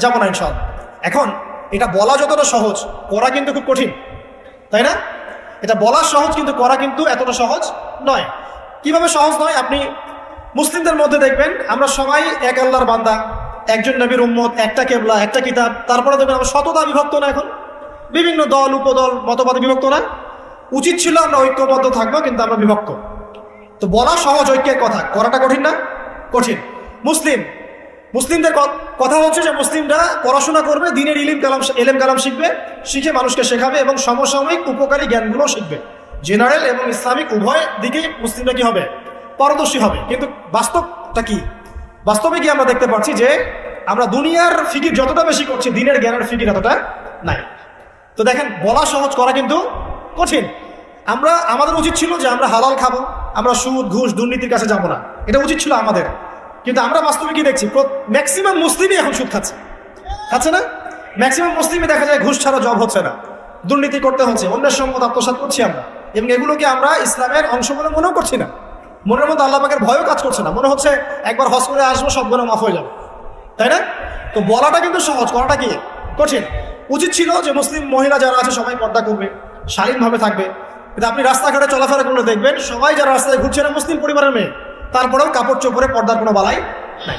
যাব না ইনশাআল্লাহ। এখন এটা বলা যতটা সহজ, করা কিন্তু খুব কঠিন, তাই না? এটা বলা সহজ, কিন্তু করা কিন্তু এতটা সহজ নয়। কিভাবে সহজ নয়? আপনি মুসলিমদের মধ্যে দেখবেন আমরা সবাই এক আল্লাহর বান্দা, একজন নবীর উম্মত, একটা কেবলা, একটা কিতাব। তারপরে দেখবেন আমরা শততা বিভক্ত না, এখন বিভিন্ন দল উপদল মতবাদে বিভক্ত না। উচিত ছিল আমরা ঐক্যবদ্ধ থাকবো, কিন্তু আমরা বিভক্ত। তো বলা সহজ ঐক্যের কথা, করাটা কঠিন না? কঠিন। মুসলিমদের কথা হচ্ছে যে মুসলিমরা পড়াশোনা করবে, দিনের এলেম কালাম শিখবে, শিখে মানুষকে শেখাবে এবং সমসাময়িক উপকারী জ্ঞানগুলো শিখবে। জেনারেল এবং ইসলামিক উভয় দিকে মুসলিমরা কি হবে? পারদর্শী হবে। কিন্তু বাস্তবটা কি? বাস্তবে কি আমরা দেখতে পাচ্ছি যে আমরা দুনিয়ার ফিকির যতটা বেশি করছি, দিনের জ্ঞানের ফিকির এতটা নাই। তো দেখেন, বলা সহজ, করা কিন্তু কঠিন। আমাদের উচিত ছিল যে আমরা হালাল খাবো, আমরা সুদ ঘুষ দুর্নীতির কাছে যাব না, এটা উচিত ছিল আমাদের। কিন্তু আমরা বাস্তবে কি দেখছি? ম্যাক্সিমাম মুসলিমই এখন সুদ খাচ্ছে না? ম্যাক্সিমাম মুসলিমই দেখা যায় ঘুষ ছাড়া জব হচ্ছে না, দুর্নীতি করতে হচ্ছে, অন্যের সম্পদ আত্মসাৎ করছি আমরা, এবং এগুলোকে আমরা ইসলামের অংশ বলে মনেও করছি না। মনের মধ্যে আল্লাহ পাকের ভয়ও কাজ করছে না, মনে হচ্ছে একবার হজ করে আসবো, সব গুনাহ মাফ হয়ে যাবে, তাই না? তো বলাটা কিন্তু সহজ, করাটা কি কঠিন। উচিত ছিল যে মুসলিম মহিলা যারা আছে সবাই পর্দা করবে, শালীনভাবে থাকবে। কিন্তু আপনি রাস্তাঘাটে চলাফেরা করলে দেখবেন সবাই যারা রাস্তায় ঘুরছে না মুসলিম পরিবারের মেয়ে, তারপরেও কাপড় চোপড়ে পর্দার কোনো বালাই নাই।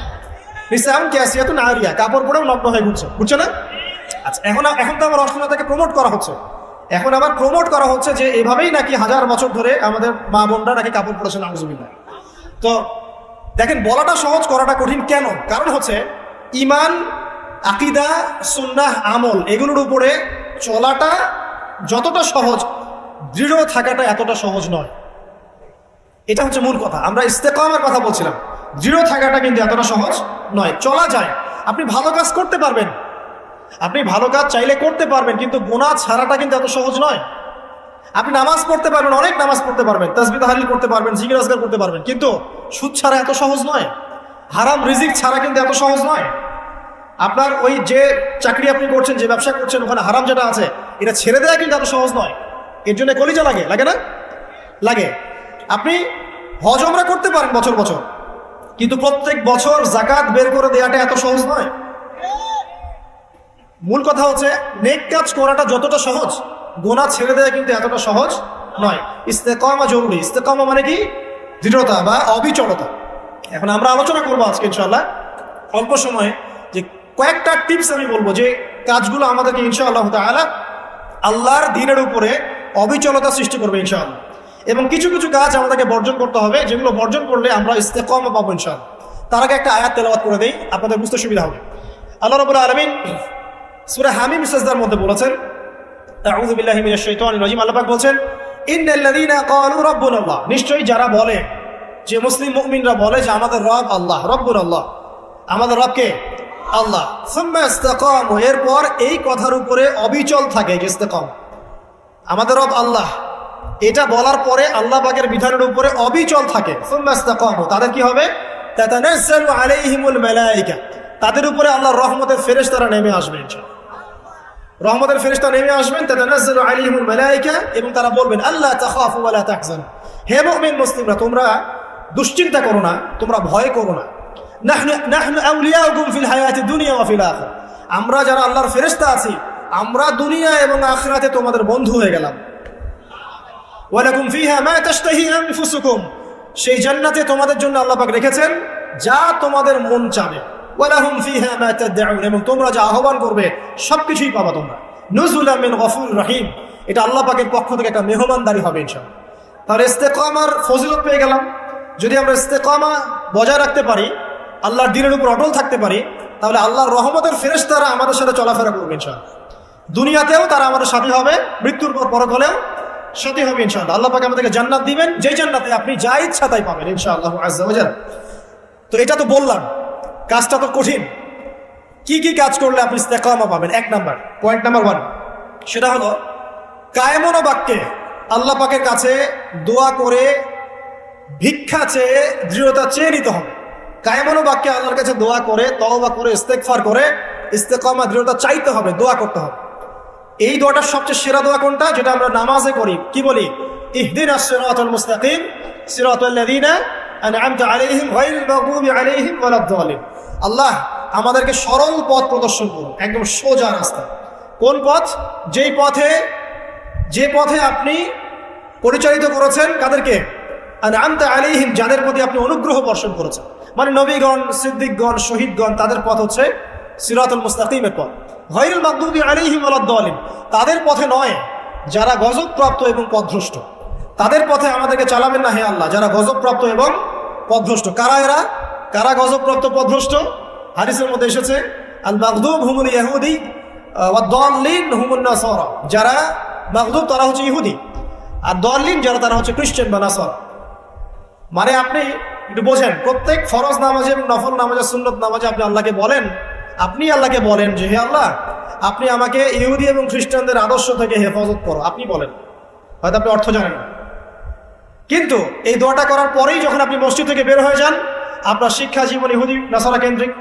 নিশ্চয় ক্যাসিয়া তো নারিয়া, কাপড় পরেও নগ্ন হয়ে ঘুরছে না? আচ্ছা, এখন তো আমার অশ্লীলতাকে প্রমোট করা হচ্ছে। এখন আবার প্রমোট করা হচ্ছে যে এভাবেই নাকি 1000 বছর ধরে আমাদের মা বোনরা নাকি কাপড় পরেছে, নাউজুবিল্লাহ। তো দেখেন, বলাটা সহজ, করাটা কঠিন কেন? কারণ হচ্ছে ঈমান, আকীদা, সুন্নাহ, আমল, এগুলোর উপরে চলাটা যতটা সহজ, দৃঢ় থাকাটা এতটা সহজ নয়। এটা হচ্ছে মূল কথা। আমরা ইস্তেকামার কথা বলছিলাম, দৃঢ় থাকাটা কিন্তু এতটা সহজ নয়। চলা যায়, আপনি ভালো কাজ করতে পারবেন, আপনি ভালো কাজ চাইলে করতে পারবেন, কিন্তু গুনাহ ছাড়াটা কিন্তু এত সহজ নয়। আপনি নামাজ পড়তে পারবেন, অনেক নামাজ পড়তে পারবেন, তাসবিহ তাহলিল করতে পারবেন, জিকির আজকার করতে পারবেন, কিন্তু সুদ ছাড়া এত সহজ নয়। হারাম রিজিক ছাড়া কিন্তু এত সহজ নয়। আপনার ওই যে চাকরি আপনি করছেন, যে ব্যবসা করছেন, ওখানে হারাম যেটা আছে এটা ছেড়ে দেওয়া কিন্তু এত সহজ নয়। এর জন্য কলিজা লাগে না? লাগে। আপনি হজ উমরা করতে পারেন বছর বছর, কিন্তু প্রত্যেক বছর যাকাত বের করে দেওয়াটা এত সহজ নয়। মূল কথা হচ্ছে নেক কাজ করাটা যতটা সহজ, গুনাহ ছেড়ে দেওয়া কিন্তু এতটা সহজ নয়। ইস্তেকামা জরুরি। ইস্তেকামা মানে কি? দৃঢ়তা বা অবিচলতা। এখন আমরা আলোচনা করবো আজকে ইনশাআল্লাহ অল্প সময়ে যে কয়েকটা টিপস আমি বলবো যে কাজগুলো আমাদেরকে ইনশাআল্লাহ তাআলা আল্লাহর দ্বীনের উপরে অবিচলতা সৃষ্টি করবে ইনশাআল্লাহ। এবং কিছু কিছু কাজ আমাদেরকে বর্জন করতে হবে, যেগুলো বর্জন করলে আমরা ইস্তেকামা পাবো ইনশাআল্লাহ। তার আগে একটা আয়াত তেলাওয়াত করে দেই, আপনাদের বুঝতে সুবিধা হবে। আল্লাহ রাব্বুল আলামিন সূরা হামিম সাজদার মধ্যে বলেছেন, আউযু বিল্লাহি মিনাশ শাইতানির রাজিম, আল্লাহ পাক বলছেন ইন্নাল্লাযীনা ক্বালু রাব্বুনাল্লাহ, নিশ্চয়ই যারা বলে, যে মুসলিম মুমিনরা বলে যে আমাদের রব আল্লাহ, রব্বুল আল্লাহ, আমাদের রব কে? আল্লাহ। সুম্মা ইসতাকামু, এরপর এই কথার উপরে অবিচল থাকে, ইস্তেকাম, আমাদের রব আল্লাহ, এটা বলার পরে আল্লাহ পাকের বিধানের উপরে অবিচল থাকে। সুম্মা ইসতাকামু, তাদের কি হবে? তাতানাজ্জালু আলাইহিমুল মালায়েকা, তাদের উপরে আল্লাহর রহমতের ফেরেশতারা নেমে আসবেন ইনশাআল্লাহ। রহমতের ফেরেশতা নেমে আসবেন, তাতানাজ্জালু আলাইহিমুল মালায়েকা, এবং তারা বলবেন আল্লাহ তাখাফু ওয়া লা তাহজানু, হে মুমিন মুসলিমরা তোমরা দুশ্চিন্তা করো না, তোমরা ভয় করো না। নাহনু আউলিয়াউকুম ফিল হায়াতিদ দুনিয়া ওয়া ফিল আখিরাহ, আমরা যারা আল্লাহর ফেরেশতা আছি আমরা দুনিয়া এবং আখিরাতে তোমাদের বন্ধু হয়ে গেলাম। ওয়া লাকুম ফিহা মা তাশতাহি আনফুসুকুম, সেই জান্নাতে তোমাদের জন্য আল্লাহ পাক রেখেছেন যা তোমাদের মন চাবে। ওয়া লাহুম ফিহা মা তাদউন, এবং তোমরা যা আহ্বান করবে সবকিছুই পাবা তোমরা। নুজুলাম মিন গফুরির রহিম, এটা আল্লাহ পাকের পক্ষ থেকে একটা মেহমানদারি হবে ইনশাআল্লাহ। তাহলে ইস্তেকামার ফজিলত পেয়ে গেলাম। যদি আমরা ইস্তেকামা বজায় রাখতে পারি, আল্লাহর দ্বীনের উপর অটল থাকতে পারি, তাহলে আল্লাহর রহমতের ফেরেশতারা আমাদের সাথে চলাফেরা করবে ইনশাআল্লাহ। দুনিয়াতেও তারা আমাদের সাথী হবে, মৃত্যুর পর পরকালেও সাথী হবে ইনশাআল্লাহ। আল্লাহ পাক আমাদেরকে জান্নাত দিবেন, যেই জান্নাতে আপনি যা ইচ্ছা তাই পাবেন ইনশাআল্লাহ আযজা ওয়া জাল। তো এটা তো বললাম, কাজটা তো কঠিন। কি কি কাজ করলে আপনি ইস্তেকামা পাবেন? এক নাম্বার, পয়েন্ট নাম্বার 1, সেটা হলো কায়েমন বাক্যে আল্লাহ পাকের কাছে দোয়া করে, ভিক্ষা চেয়ে, দৃঢ়তা চেয়ে নিতে হবে। কায়েমন বাক্যে আল্লাহর কাছে দোয়া করে, তওবা করে, ইস্তেগফার করে ইস্তেকামা দৃঢ়তা চাইতে হবে, দোয়া করতে হবে। এই দোয়াটার সবচেয়ে সেরা দোয়া কোনটা? যেটা আমরা নামাজে করি। কি বলি? ইহদিনাস সিরাতাল মুস্তাকিম সিরাতাল্লাযীনা আন'আমতা আলাইহিম গায়রিল মাগদুবি আলাইহিম ওয়ালাদ-দাল্লিন। আল্লাহ আমাদেরকে সরল পথ প্রদর্শন করুন, একদম সোজা রাস্তা। কোন পথ? যে পথে আপনি পরিচালিত করেছেন কাদেরকে? আন'আমতা আলাইহিম, যাদের প্রতি আপনি অনুগ্রহ বর্ষণ করেছেন, মানে নবীগণ, সিদ্দিকগণ, শহীদগণ, তাদের পথ হচ্ছে সিরাতুল মুস্তাকিমের পথ। গায়রিল মাগদুবি আলাইহিম ওয়ালাদ-দাল্লিন, তাদের পথে নয় যারা গজবপ্রাপ্ত এবং পথভ্রষ্ট, তাদের পথে আমাদেরকে চালাবেন না হে আল্লাহ, যারা গজবপ্রাপ্ত এবং পথভ্রষ্ট। কারা এরা? কারা গজবপ্রাপ্ত পথভ্রষ্ট? হাদিসের মধ্যে এসেছে আল মাগদুব হুমুল ইহুদি ওয়াদ-দাল্লিন হুমুন নাসারা, যারা মাগদুব তারা হচ্ছে ইহুদি, আর দাল্লিন যারা তারা হচ্ছে খ্রিস্টান বা নাসারা। মানে আপনি একটু বোঝেন, প্রত্যেক ফরজ নামাজে এবং নফল নামাজে, সুন্নত নামাজে আপনি আল্লাহকে বলেন যে হে আল্লাহ, আপনি আমাকে ইহুদি এবং খ্রিস্টানদের আদর্শ থেকে হেফাজত করো। আপনি বলেন, হয়তো আপনি অর্থ জানেন না, কিন্তু এই দোয়াটা করার পরেই যখন আপনি মসজিদ থেকে বের হয়ে যান, আপনার শিক্ষা জীবন ইহুদি নাসারা কেন্দ্রিক,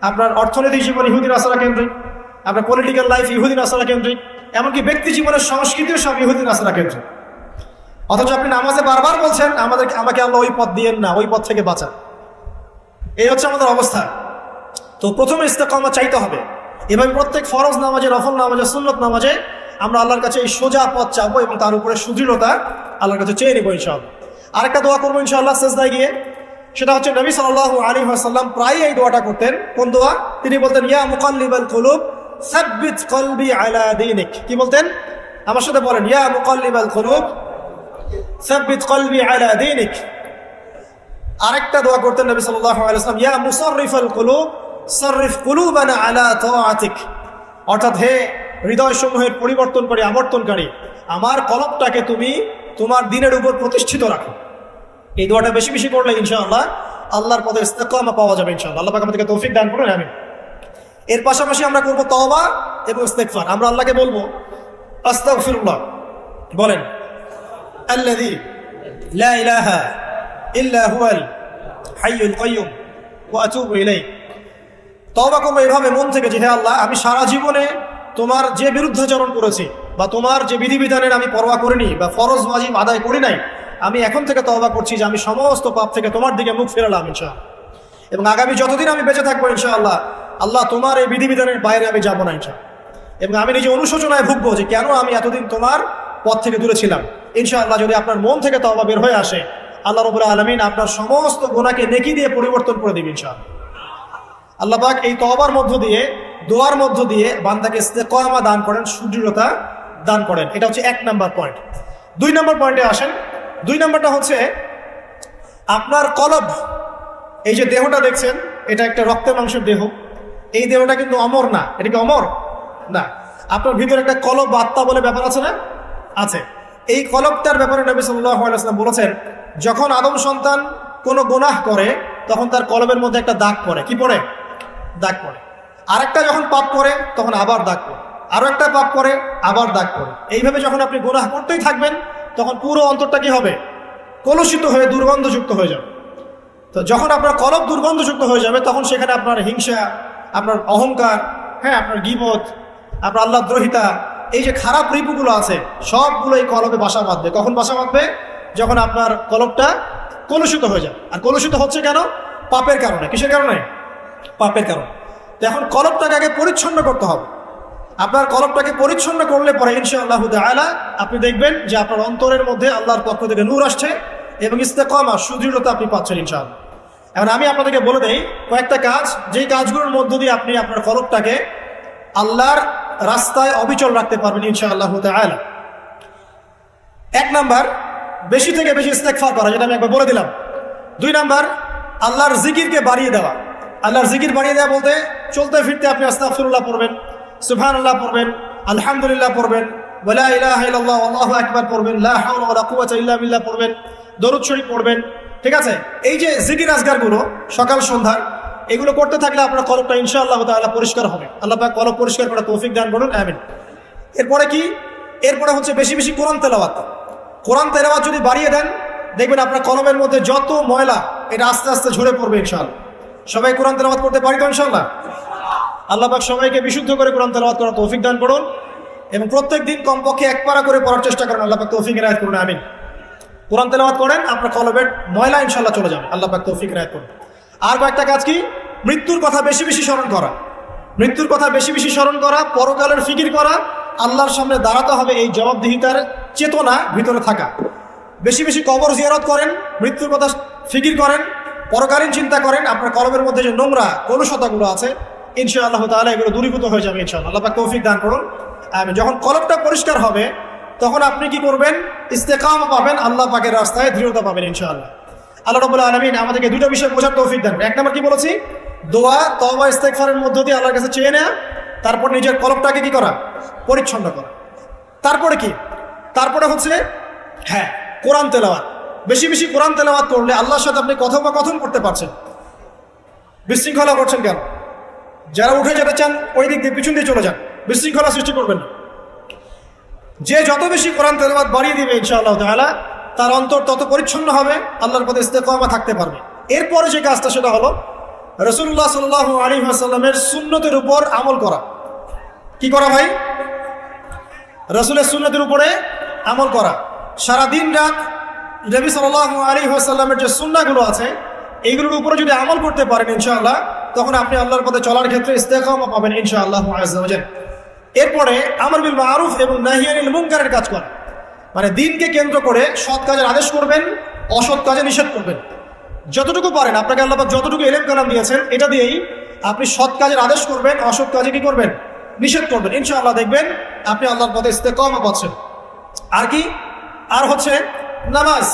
আপনার অর্থনৈতিক জীবন ইহুদি নাসারা কেন্দ্রিক, আপনার পলিটিক্যাল লাইফ ইহুদি নাসারা কেন্দ্রিক, এমনকি ব্যক্তি জীবনের সংস্কৃতিও সব ইহুদি নাসারা কেন্দ্রিক। অথচ আপনি নামাজে বারবার বলছেন আমাকে আল্লাহ ওই পথ দিয়েন না, ওই পথ থেকে বাঁচান। এই হচ্ছে আমাদের অবস্থা। তো প্রথমে ইস্তেকামা চাইতে হবে। এভাবে প্রত্যেক ফরজ নামাজে, নফল নামাজে, সুন্নত নামাজে আমরা আল্লাহর কাছে এই সোজা পথ চাবো এবং তার উপরে সুদৃঢ়তা আল্লাহর কাছে চেয়ে নেবো ইনশাআল্লাহ। আরেকটা দোয়া করবো ইনশাআল্লাহ সিজদায় গিয়ে, সেটা হচ্ছে নবী সাল্লাল্লাহু আলাইহি ওয়াসাল্লাম প্রায় এই দোয়াটা করতেন। কোন দোয়া? তিনি বলতেন ইয়া মুকাল্লিবাল কুলুব সাব্বিত কলবি আলা দীনিক। কি বলতেন? আমার সাথে বলেন, ইয়া মুকাল্লিবাল কুলুব সাব্বিত কলবি আলা দীনিক। আরেকটা দোয়া করতেন নবী সাল্লাল্লাহু আলাইহি ওয়াসাল্লাম, ইয়া মুসাররিফাল কুলুব সাররিফ কুলুবানা আলা তাআতিক। অর্থাৎ হে হৃদয় সমূহের পরিবর্তনকারী, আবর্তনকারী, আমার কলবটাকে তুমি তোমার দ্বীনের উপর প্রতিষ্ঠিত রাখো। এই দোয়াটা বেশি বেশি করলে ইনশাআল্লাহ আল্লাহর পথে ইস্তেকামা পাওয়া যাবে ইনশাআল্লাহ। আল্লাহ পাক আমাদেরকে তৌফিক দান করুন, আমিন। এর পাশাপাশি আমরা করব তওবা এবং ইস্তেগফার। আমরা আল্লাহকে বলবো আস্তাগফিরুল্লাহ, বলেন আল্লাযী লা ইলাহা ইল্লা হুয়াল হাইয়ুল কাইয়্যুম ওয়া আতুবু ইলাইহি। তওবা করবো এভাবে মন থেকে যে হে আল্লাহ, আমি সারা জীবনে তোমার যে বিরুদ্ধাচরণ করেছি বা তোমার যে বিধিবিধানের আমি পরোয়া করিনি বা ফরজ ওয়াজিব আদায় করি নাই, আমি এখন থেকে তওবা করছি যে আমি সমস্ত পাপ থেকে তোমার দিকে মুখ ফেরালাম ইনশাআল্লাহ। এবং আগামী যতদিন আমি বেঁচে থাকবো ইনশাআল্লাহ, আল্লাহ তোমার এই বিধিবিধানের বাইরে আমি যাবো না ইনশাআল্লাহ। এবং আমি নিজে অনুশোচনায় ভুগবো যে কেন আমি এতদিন তোমার পথ থেকে দূরে ছিলাম। ইনশাআল্লাহ যদি আপনার মন থেকে তওবা বের হয়ে আসে, আল্লাহ রাব্বুল আলামিন আপনার সমস্ত গুনাহকে নেকি দিয়ে পরিবর্তন করে দিবেন ইনশাআল্লাহ। আল্লাহ পাক এই তওবার মধ্য দিয়ে, দোয়ার মধ্য দিয়ে বান্দাকে ইস্তেকামা দান করেন, সুদৃঢ়তা দান করেন। এটা হচ্ছে 1 নাম্বার পয়েন্ট। 2 নাম্বার পয়েন্টে আসেন। 2 নাম্বারটা হচ্ছে আপনার কলব। এই যে দেহটা দেখছেন, এটা একটা রক্তের মাংসের দেহ। এই দেহটা কিন্তু অমর না। এটা কি অমর না? আপনার ভিতরে একটা কলব বা আত্মা বলে ব্যাপার আছে না? আছে। এই কলবটার ব্যাপারে নবী সাল্লাল্লাহু আলাইহি ওয়াসাল্লাম বলেছেন, যখন আদম সন্তান কোনো গুনাহ করে তখন তার কলবের মধ্যে একটা দাগ পড়ে। কি পড়ে? দাগ পড়ে। আরেকটা যখন পাপ করে তখন আবার দাগ পড়ে, আরো একটা পাপ করে আবার দাগ পড়ে। এইভাবে যখন আপনি গুনাহ করতেই থাকবেন তখন পুরো অন্তরটা কি হবে? কলুষিত হয়ে দুর্গন্ধযুক্ত হয়ে যাবে। তো যখন আপনার কলব দুর্গন্ধযুক্ত হয়ে যাবে তখন সেখানে আপনার হিংসা, আপনার অহংকার, হ্যাঁ, আপনার গীবত, আপনার আল্লাহ দ্রোহিতা, এই যে খারাপ রিপুগুলো আছে সবগুলো এই কলবে বাসা বাঁধবে। কখন বাসা বাঁধবে? যখন আপনার কলবটা কলুষিত হয়ে যায়। আর কলুষিত হচ্ছে কেন? পাপের কারণে। কিসের কারণে? পাপের কারণে। তো এখন কলবটাকে আগে পরিচ্ছন্ন করতে হবে। আপনার কলবটাকে পরিচ্ছন্ন করলে পরে ইনশাআল্লাহু তাআলা আপনি দেখবেন যে আপনার অন্তরের মধ্যে আল্লাহর পক্ষ থেকে নূর আসছে এবং ইস্তেকামা, সুদৃঢ়তা আপনি পাচ্ছেন ইনশাআল্লাহ। এখন আমি আপনাদেরকে বলে দেই কয়েকটা কাজ, যেই কাজগুলোর মধ্য দিয়ে আপনি আপনার কলবটাকে আল্লাহর রাস্তায় অবিচল রাখতে পারবেন ইনশাআল্লাহু তাআলা। 1 নাম্বার, বেশি থেকে বেশি ইস্তেগফার করা, যেটা আমি একবার বলে দিলাম। 2 নাম্বার, আল্লাহর জিকিরকে বাড়িয়ে দেওয়া। আল্লাহর জিকির বাড়িয়ে দেওয়া বলতে চলতে ফিরতে আপনি আস্তাগফিরুল্লাহ পড়বেন, সুবহানাল্লাহ পড়বেন, আলহামদুলিল্লাহ পড়বেন, ওয়ালা ইলাহা ইল্লাল্লাহ আল্লাহু আকবার পড়বেন, লা হাওলা ওয়ালা কুওয়াতা ইল্লা বিল্লাহ পড়বেন, দরুদ শরীফ পড়বেন। ঠিক আছে? এই যে জিকির আজগারগুলো সকাল সন্ধ্যা, এগুলো করতে থাকলে আপনার কলবটা ইনশাআল্লাহ তাআলা পরিষ্কার হবে। আল্লাহ পাক কলব পরিষ্কার করার তৌফিক দান করুন, আমিন। এরপরে কি? এরপরে হচ্ছে বেশি বেশি কোরআন তেলাওয়াত। কোরআন তেলাওয়াত যদি বাড়িয়ে দেন দেখবেন আপনার কলবের মধ্যে যত ময়লা এটা আস্তে আস্তে ঝরে পড়বে ইনশাআল্লাহ। সবাই কোরআন তেলাওয়াত করতে পারি তো ইনশাআল্লাহ? আল্লাহ পাক সবাইকে বিশুদ্ধ করে কোরআন তেলাওয়াত করার তৌফিক দান করুন এবং প্রত্যেকদিন কমপক্ষে 1 পারা করে পড়ার চেষ্টা করেন। আল্লাহ পাক তৌফিক ইনায়াত করুন, আমিন। কোরআন তেলাওয়াত করেন, আপনার কলবের ময়লা ইনশাআল্লাহ চলে যাবে। আল্লাহ পাক তৌফিক ইনায়াত করুন। আর কয়েকটা কাজ কি? মৃত্যুর কথা বেশি বেশি স্মরণ করা। মৃত্যুর কথা বেশি বেশি স্মরণ করা, পরকালের ফিকির করা, আল্লাহর সামনে দাঁড়াতে হবে এই জবাবদিহিতার চেতনা ভিতরে থাকা। বেশি বেশি কবর জিয়ারত করেন, মৃত্যুর কথা ফিকির করেন, পরকালীন চিন্তা করেন। আপনার কলবের মধ্যে যে নোংরা কলুষতাগুলো আছে ইনশাআল্লাহ তাআলা এগুলো দূরীভূত হয়ে যাবে ইনশাআল্লাহ। আল্লাহ পাক তৌফিক দান করুন। যখন কলবটা পরিষ্কার হবে তখন আপনি কি করবেন? ইস্তেকামা পাবেন, আল্লাহ পাকের রাস্তায় দৃঢ়তা পাবেন ইনশাআল্লাহ। আল্লাহ রাব্বুল আলামিন আমাদেরকে 2টা বিষয় বোঝার তৌফিক দেন। 1 নাম্বার কি বলেছি? দোয়া, তওবা, ইস্তেগফারের মধ্য দিয়ে আল্লাহর কাছে চেয়ে নেওয়া। তারপর নিজের কলবটাকে কি করা? পরিচ্ছন্ন করা। তারপরে কি? তারপরে হচ্ছে হ্যাঁ, কোরআন তেলাওয়াত। বেশি বেশি কোরআন তেলাওয়াত করলে আল্লাহর সাথে আপনি কথোপকথন করতে পারছেন। বিশৃঙ্খলা করছেন কেন? যারা উঠে যেতে চান ওই দিক দিয়ে পিছন দিয়ে চলে যান, বিশৃঙ্খলা সৃষ্টি করবেন না। যে যত বেশি কোরআন তেলাওয়াত বাড়িয়ে দিবে ইনশাআল্লাহ তাআলা তার অন্তর তত পরিচ্ছন্ন হবে, আল্লাহর পথে ইস্তেকামা থাকতে পারবে। এরপরে যে কাজটা সেটা হলো রাসূলুল্লাহ সাল্লাল্লাহু আলাইহি ওয়াসাল্লামের সুন্নতের উপর আমল করা। কি করা ভাই? রাসূলের সুন্নতের উপরে আমল করা। সারা দিন রাত নবী সাল্লাল্লাহু আলাইহি ওয়াসাল্লামের যে সুন্নাহগুলো আছে এইগুলোর উপরে যদি আমল করতে পারেন ইনশাআল্লাহ তখন আপনি আল্লাহর পথে চলার ক্ষেত্রে ইস্তেকামা পাবেন ইনশাআল্লাহ আযজা ওয়া জাল। এরপরে আমর বিল মারুফ এবং নাহি আনিল মুনকারের কাজ করা, মানে দিনকে কেন্দ্র করে সৎ কাজের আদেশ করবেন, অসৎ কাজে নিষেধ করবেন। যতটুকু পারেন, আপনাকে আল্লাহ পাক যতটুকু ইলম কালাম দিয়েছেন এটা দিয়েই আপনি সৎ কাজের আদেশ করবেন, অসৎ কাজে কি করবেন? নিষেধ করবেন। ইনশাআল্লাহ দেখবেন আপনি আল্লাহর পথে ইস্তেকামা পাচ্ছেন। আর কি? আর হচ্ছে নামাজ,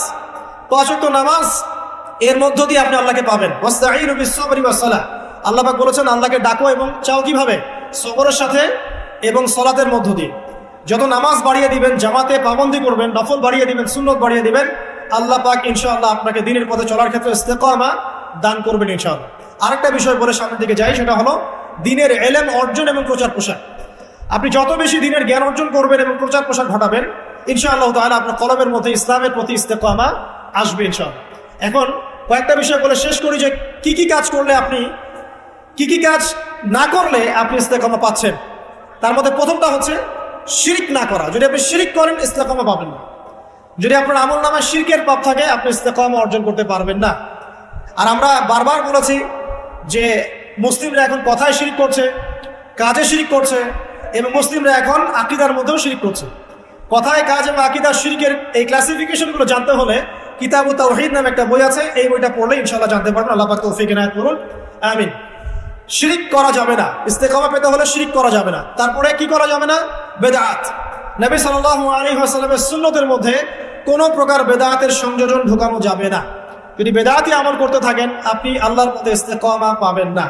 5 ওয়াক্ত নামাজ, এর মধ্য দিয়ে আপনি আল্লাহকে পাবেন। ওয়াস্তাঈনু বিস-সাবরি ওয়াস-সালাহ। আল্লাহ পাক বলেছেন আল্লাহকে ডাকো এবং চাও কিভাবে? সবরের সাথে এবং সালাতের মধ্য দিয়ে। যত নামাজ বাড়িয়ে দিবেন, জামাতে পাবন্দি করবেন, নফল বাড়িয়ে দিবেন, সুন্নত বাড়িয়ে দিবেন, আল্লাহ পাক ইনশাআল্লাহ আপনাকে দ্বীনের পথে চলার ক্ষেত্রে ইস্তেকামা দান করবেন ইনশাআল্লাহ। আরেকটা বিষয় বলে সামনের দিকে যাই, সেটা হলো দ্বীনের ইলম অর্জন এবং প্রচার প্রসার। আপনি যত বেশি দ্বীনের জ্ঞান অর্জন করবেন এবং প্রচার প্রসার ঘটাবেন ইনশাআল্লাহ তাআলা আপনার কলবের মধ্যে ইসলামের প্রতি ইস্তেকামা আসবে ইনশাআল্লাহ। এখন কয়েকটা বিষয় বলে শেষ করি যে কি কি কাজ করলে আপনি, কি কি কাজ না করলে আপনি ইস্তেকামা পাচ্ছেন। তার মধ্যে প্রথমটা হচ্ছে শিরক না করা। যদি আপনি শিরক করেন ইস্তেকামা পাবেন না। যদি আপনার আমল নামায় শিরকের পাপ থাকে আপনি ইস্তেকামা অর্জন করতে পারবেন না। আর আমরা বারবার বলেছি যে মুসলিমরা এখন কথায় শিরক করছে, কাজে শিরক করছে এবং মুসলিমরা এখন আকীদার মধ্যেও শিরক করছে। কথায়, কাজ এবং আকীদার শিরকের এই ক্লাসিফিকেশনগুলো জানতে হলে কিতাবুত তাওহীদ নামে একটা বই আছে, এই বইটা পড়লে ইনশাআল্লাহ জানতে পারবেন। আল্লাহ পাক তৌফিক ইনায়াত করুন, আমিন। শিরিক করা যাবে না, ইস্তেকামা পেতে হলে শিরিক করা যাবে না। তারপরে কি করা যাবে না? বেদাত। নবী সাল্লাল্লাহু আলাইহি ওয়াসাল্লামের সুন্নতের মধ্যে কোনো প্রকার বেদাতের সংযোজন ঢোকানো যাবে না। যদি বেদাতি আমল করতে থাকেন আপনি আল্লাহর পথে ইস্তেকামা পাবেন না।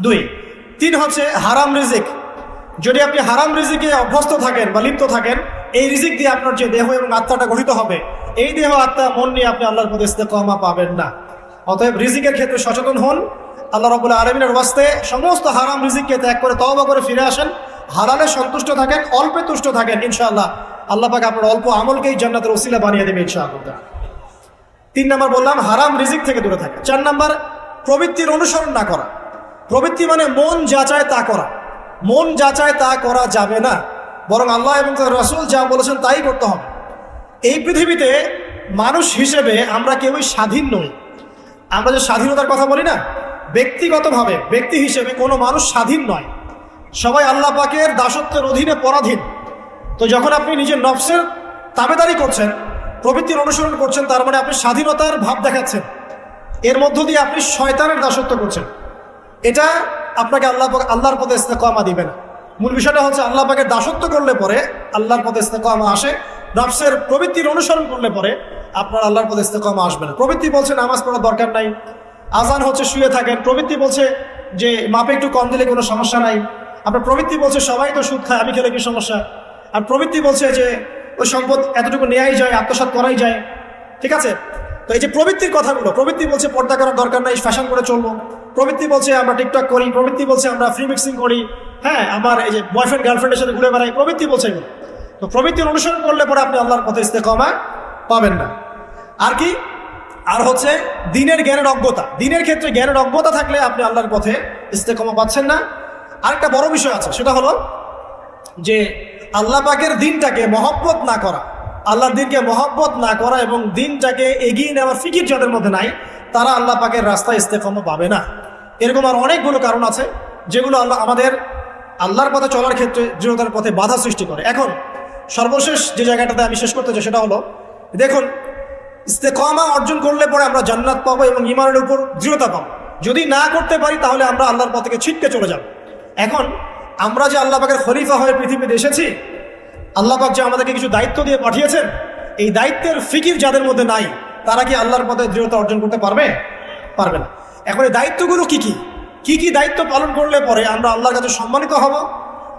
2, 3 হচ্ছে হারাম রিজিক। যদি আপনি হারাম রিজিকে অভ্যস্ত থাকেন বা লিপ্ত থাকেন, এই রিজিক দিয়ে আপনার যে দেহ এবং আত্মাটা গঠিত হবে, এই দেহ আত্মা মন নিয়ে আপনি আল্লাহর পথে ইস্তেকামা পাবেন না। অতএব রিজিকের ক্ষেত্রে সচেতন হন। আল্লাহ রাব্বুল আলামিনের ওয়াস্তে সমস্ত হারাম রিজিককে ত্যাগ করে তওবা করে ফিরে আসেন, হালালে সন্তুষ্ট থাকেন, অল্পে তুষ্ট থাকেন, ইনশাআল্লাহ আল্লাহ পাক আপনার অল্প আমলকেই জান্নাতের ওসিলা বানিয়ে দেবে ইনশাআল্লাহ। 3 নাম্বার বললাম হারাম রিজিক থেকে দূরে থাকা। 4 নাম্বার প্রবৃত্তির অনুসরণ না করা। প্রবৃত্তি মানে মন যা চায় তা করা। মন যা চায় তা করা যাবে না, বরং আল্লাহ এবং তার রাসূল যা বলেছেন তাই করতে হবে। এই পৃথিবীতে মানুষ হিসেবে আমরা কেউই স্বাধীন নই। আমরা যে স্বাধীনতার কথা বলি না, ব্যক্তিগতভাবে ব্যক্তি হিসেবে কোনো মানুষ স্বাধীন নয়। সবাই আল্লাহ পাকের দাসত্বের অধীনে পরাধীন। তো যখন আপনি নিজের নফসের তাবেদারি করছেন, প্রবৃত্তির অনুসরণ করছেন, তার মানে আপনি স্বাধীনতার ভাব দেখাচ্ছেন। এর মধ্য দিয়ে আপনি শয়তানের দাসত্ব করছেন। এটা আপনাকে আল্লাহর পথে ইস্তেকামা দিবে না। মূল বিষয়টা হচ্ছে আল্লাহ পাকের দাসত্ব করলে পরে আল্লাহর পথে ইস্তেকামা আসে, নফসের প্রবৃত্তির অনুসরণ করলে পরে আপনার আল্লাহর পথে ইস্তেকামা আসবে না। প্রবৃত্তি বলছে নামাজ পড়ার দরকার নাই, আজান হচ্ছে শুয়ে থাকেন। প্রবৃত্তি বলছে যে মাপে একটু কম দিলে কোনো সমস্যা নাই। আপনার প্রবৃত্তি বলছে সবাই তো সুদ খায়, আমি খেলে কি সমস্যা। আর প্রবৃত্তি বলছে যে ওই সম্পদ এতটুকু নেওয়াই যায়, আত্মসাৎ করাই যায়। ঠিক আছে? তো এই যে প্রবৃত্তির কথাগুলো, প্রবৃত্তি বলছে পর্দা করার দরকার নাই, ফ্যাশন করে চলবো। প্রবৃত্তি বলছে আমরা টিকটক করি। প্রবৃত্তি বলছে আমরা ফ্রি মিক্সিং করি। হ্যাঁ, আমার এই যে বয়ফ্রেন্ড গার্লফ্রেন্ডের সাথে ঘুরে বেড়াই। প্রবৃত্তি বলছে এগুলো। তো প্রবৃত্তির অনুসরণ করলে পরে আপনি আল্লাহর পথে ইস্তেকামা পাবেন না। আর কি? আর হচ্ছে দিনের জ্ঞানের অজ্ঞতা। দিনের ক্ষেত্রে জ্ঞানের অজ্ঞতা থাকলে আপনি আল্লাহর পথে ইস্তেকামা পাচ্ছেন না। আরেকটা বড় বিষয় আছে, সেটা হলো যে আল্লাহ পাকের দিনটাকে মহব্বত না করা, আল্লাহর দিনকে মহব্বত না করা এবং দিনটাকে এগিয়ে নেওয়ার ফিকির যাদের মধ্যে নাই, তারা আল্লাহ পাকের রাস্তায় ইস্তেকামা পাবে না। এরকম আর অনেকগুলো কারণ আছে যেগুলো আমাদের আল্লাহর পথে চলার ক্ষেত্রে দৃঢ়তার পথে বাধা সৃষ্টি করে। এখন সর্বশেষ যে জায়গাটাতে আমি শেষ করতে চাই সেটা হলো, দেখুন, ইস্তেকামা অর্জন করলে পরে আমরা জান্নাত পাবো এবং ঈমানের উপর দৃঢ়তা পাবো। যদি না করতে পারি তাহলে আমরা আল্লাহর পথ থেকে ছিটকে চলে যাব। এখন আমরা যে আল্লাহ পাকের খলিফা হয়ে পৃথিবীতে এসেছি, আল্লাহ পাক যে আমাদেরকে কিছু দায়িত্ব দিয়ে পাঠিয়েছেন, এই দায়িত্বের ফিকির যাদের মধ্যে নাই, তারা কি আল্লাহর পথে দৃঢ়তা অর্জন করতে পারবে? পারবে না। এখন এই দায়িত্বগুলো কি কি দায়িত্ব পালন করলে পরে আমরা আল্লাহর কাছে সম্মানিত হব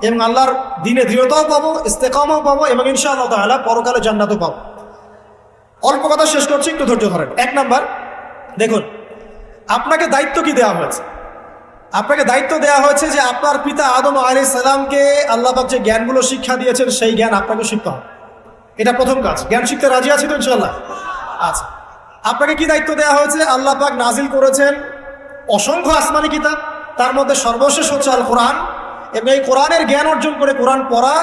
এবং আল্লাহর দিনে দৃঢ়তাও পাবো, ইস্তেকামাও পাবো এবং ইনশাআল্লাহ তাআলা পরকালে জান্নাতও পাবো। অল্প কথা শেষ করছি, একটু ধৈর্য ধরেন। 1 নাম্বার, দেখুন, আপনাকে দায়িত্ব কি দেওয়া হয়েছে? আপনাকে দায়িত্ব দেওয়া হয়েছে যে আপনার পিতা আদম আলাইহিস সালামকে আল্লাহ পাক যে জ্ঞানগুলো শিক্ষা দিয়েছেন সেই জ্ঞান আপনাকে শিখতে হবে। এটা প্রথম কাজ। জ্ঞান শিখতে রাজি আছি তো ইনশাআল্লাহ? আচ্ছা। আপনাকে কি দায়িত্ব দেওয়া হয়েছে? আল্লাহ পাক নাজিল করেছেন অসংখ্য আসমানি কিতাব, তার মধ্যে সর্বশেষ হচ্ছে আল কোরআন, এবং এই কোরআনের জ্ঞান অর্জন করে কোরআন পড়া,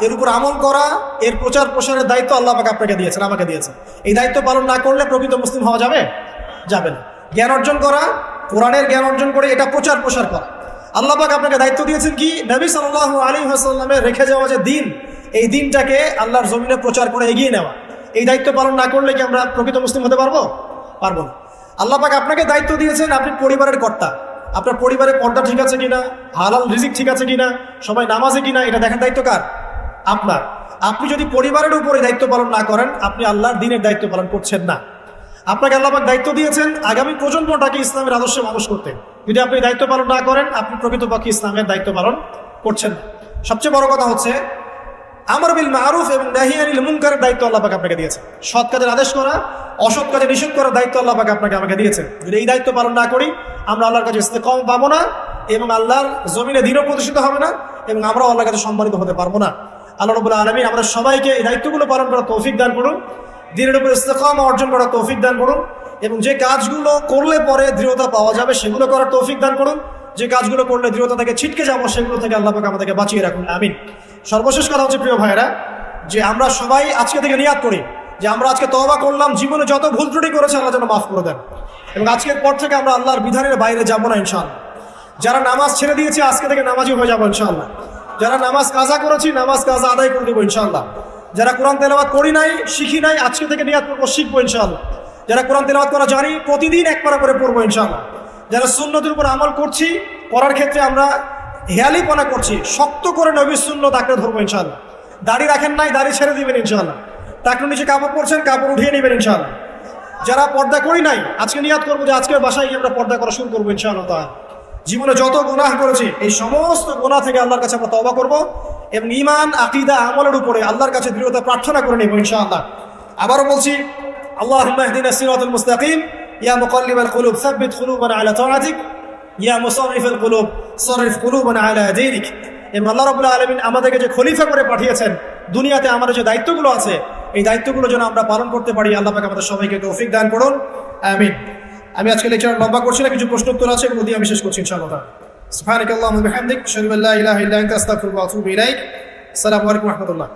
এর উপর আমল করা, এর প্রচার প্রসারের দায়িত্ব আল্লাহ পাক আপনাকে দিয়েছেন, আমাকে দিয়েছেন। এই দায়িত্ব পালন না করলে প্রকৃত মুসলিম হওয়া যাবে না। জ্ঞান অর্জন করা, কোরআনের জ্ঞান অর্জন করে এটা প্রচার প্রসার করা। আল্লাহ পাক আপনাকে দায়িত্ব দিয়েছেন কি? নবী সাল্লাল্লাহু আলাইহি ওয়াসাল্লামের রেখে যাওয়া যে দিন, এই দিনটাকে আল্লাহর জমিনে প্রচার করে এগিয়ে নেওয়া। এই দায়িত্ব পালন না করলে কি আমরা প্রকৃত মুসলিম হতে পারবো না। আল্লাহ পাক আপনাকে দায়িত্ব দিয়েছেন আপনি পরিবারের কর্তা। আপনার পরিবারের পর্দা ঠিক আছে কিনা, হালাল রিজিক ঠিক আছে কিনা, সবাই নামাজে কিনা, এটা দেখার দায়িত্ব কার? আপনার। আপনি যদি পরিবারের উপরে দায়িত্ব পালন না করেন, আপনি আল্লাহর দ্বীনের দায়িত্ব পালন করছেন না। আপনাকে আল্লাহ পাক দায়িত্ব দিয়েছেন আগামী প্রজন্মটাকে ইসলামের আদর্শে মানুষ করতে। যদি আপনি দায়িত্ব পালন না করেন, আপনি প্রকৃতপক্ষে ইসলামের দায়িত্ব পালন করছেন না। সবচেয়ে বড় কথা হচ্ছে আমর বিল মারুফ এবং নাহি আনিল মুনকারের দায়িত্ব আল্লাহ পাক আপনাকে দিয়েছেন। সৎ কাজের আদেশ করা, অসৎ কাজে নিষেধ করার দায়িত্ব আল্লাহ পাক আমাকে দিয়েছেন। যদি এই দায়িত্ব পালন না করি, আমরা আল্লাহর কাছে ইস্তেকামা পাবো না এবং আল্লাহর জমিনে দৃঢ় প্রতিষ্ঠিত হবে না এবং আমরাও আল্লাহর কাছে সম্মানিত হতে পারবো না। আল্লাহ রাব্বুল আলামিন আমাদের সবাইকে এই দায়িত্বগুলো পালন করার তৌফিক দান করুন, দ্বীনের উপর ইস্তেকামা অর্জন করার তৌফিক দান করুন এবং যে কাজগুলো করলে পরে দৃঢ়তা পাওয়া যাবে সেগুলো করার তৌফিক দান করুন। যে কাজগুলো করলে দৃঢ়তা থেকে ছিটকে যাবো সেগুলো থেকে আল্লাহ পাক আমাদেরকে বাঁচিয়ে রাখুন, আমিন। সর্বশেষ কথা হচ্ছে প্রিয় ভাইয়েরা, যে আমরা সবাই আজকে থেকে নিয়াত করি যে আমরা আজকে তওবা করলাম, জীবনে যত ভুল ত্রুটি করেছে আল্লাহ যেন মাফ করে দেন এবং আজকের পর থেকে আমরা আল্লাহর বিধানের বাইরে যাবো না ইনশাআল্লাহ। যারা নামাজ ছেড়ে দিয়েছি আজকে থেকে নামাজি হয়ে যাবো ইনশাআল্লাহ। যারা নামাজ কাজা করেছি নামাজ কাজা আদায় করে দেবো ইনশাআল্লাহ। যারা কোরআন তেলাওয়াত করি নাই, শিখি নাই, আজকে থেকে নিয়াত করবো শিখবো ইনশাআল্লাহ। যারা কোরআন তেলাওয়াত করা জানি প্রতিদিন এক পারা করে পড়বো ইনশাআল্লাহ। যারা সুন্নতের উপর আমল করছি, পড়ার ক্ষেত্রে আমরা হেয়ালিপনা করছি, শক্ত করে নবীর সুন্নত আঁকড়ে ধরবো ইনশাআল্লাহ। দাড়ি রাখেন নাই, দাড়ি ছেড়ে দিবেন ইনশাআল্লাহ। টাকনুর নিচে কাপড় পরছেন, কাপড় উঠিয়ে নেবেন ইনশাআল্লাহ। যারা পর্দা করি নাই, আজকে নিয়াত করবো যে আজকের বাসায় গিয়ে আমরা পর্দা করা শুরু করবো ইনশাআল্লাহ তাআলা। জীবনে যত গুনাহ করেছি এই সমস্ত গুনাহ থেকে আল্লাহর কাছে আমরা তওবা করব এবং ঈমান, আকীদা, আমলের উপরে আল্লাহর কাছে দৃঢ়তা প্রার্থনা করে নেব ইনশাআল্লাহ। আবারও বলছি, আল্লাহুম্মা ইহদিনা সিরাতাল মুস্তাকিম, ইয়া মুকাল্লিবাল কুলুব সাব্বিত কুলুবানা আলা তাআতিক, ইয়া মুসাররিফাল কুলুব সাররিফ কুলুবানা আলা দীনিক। এবং আল্লাহ রাব্বুল আলামিন আমাদেরকে যে খলিফা করে পাঠিয়েছেন, দুনিয়াতে আমাদের যে দায়িত্বগুলো আছে এই দায়িত্বগুলো যেন আমরা পালন করতে পারি, আল্লাহ পাক আমাদের সবাইকে তৌফিক দান করুন, আমিন। আমি আজকে লেকচার লম্বা করছি না, কিছু প্রশ্ন উত্তর আছে, এগুলো দিয়ে আমি শেষ করছি ইনশাআল্লাহ। সুবহানাকাল্লাহুম্মা ওয়া বিহামদিক, আশহাদু আল্লা ইলাহা ইল্লা আনতা, আস্তাগফিরুকা ওয়া আতুবু ইলাইক। আসসালামু আলাইকুম ওয়া রাহমাতুল্লাহ।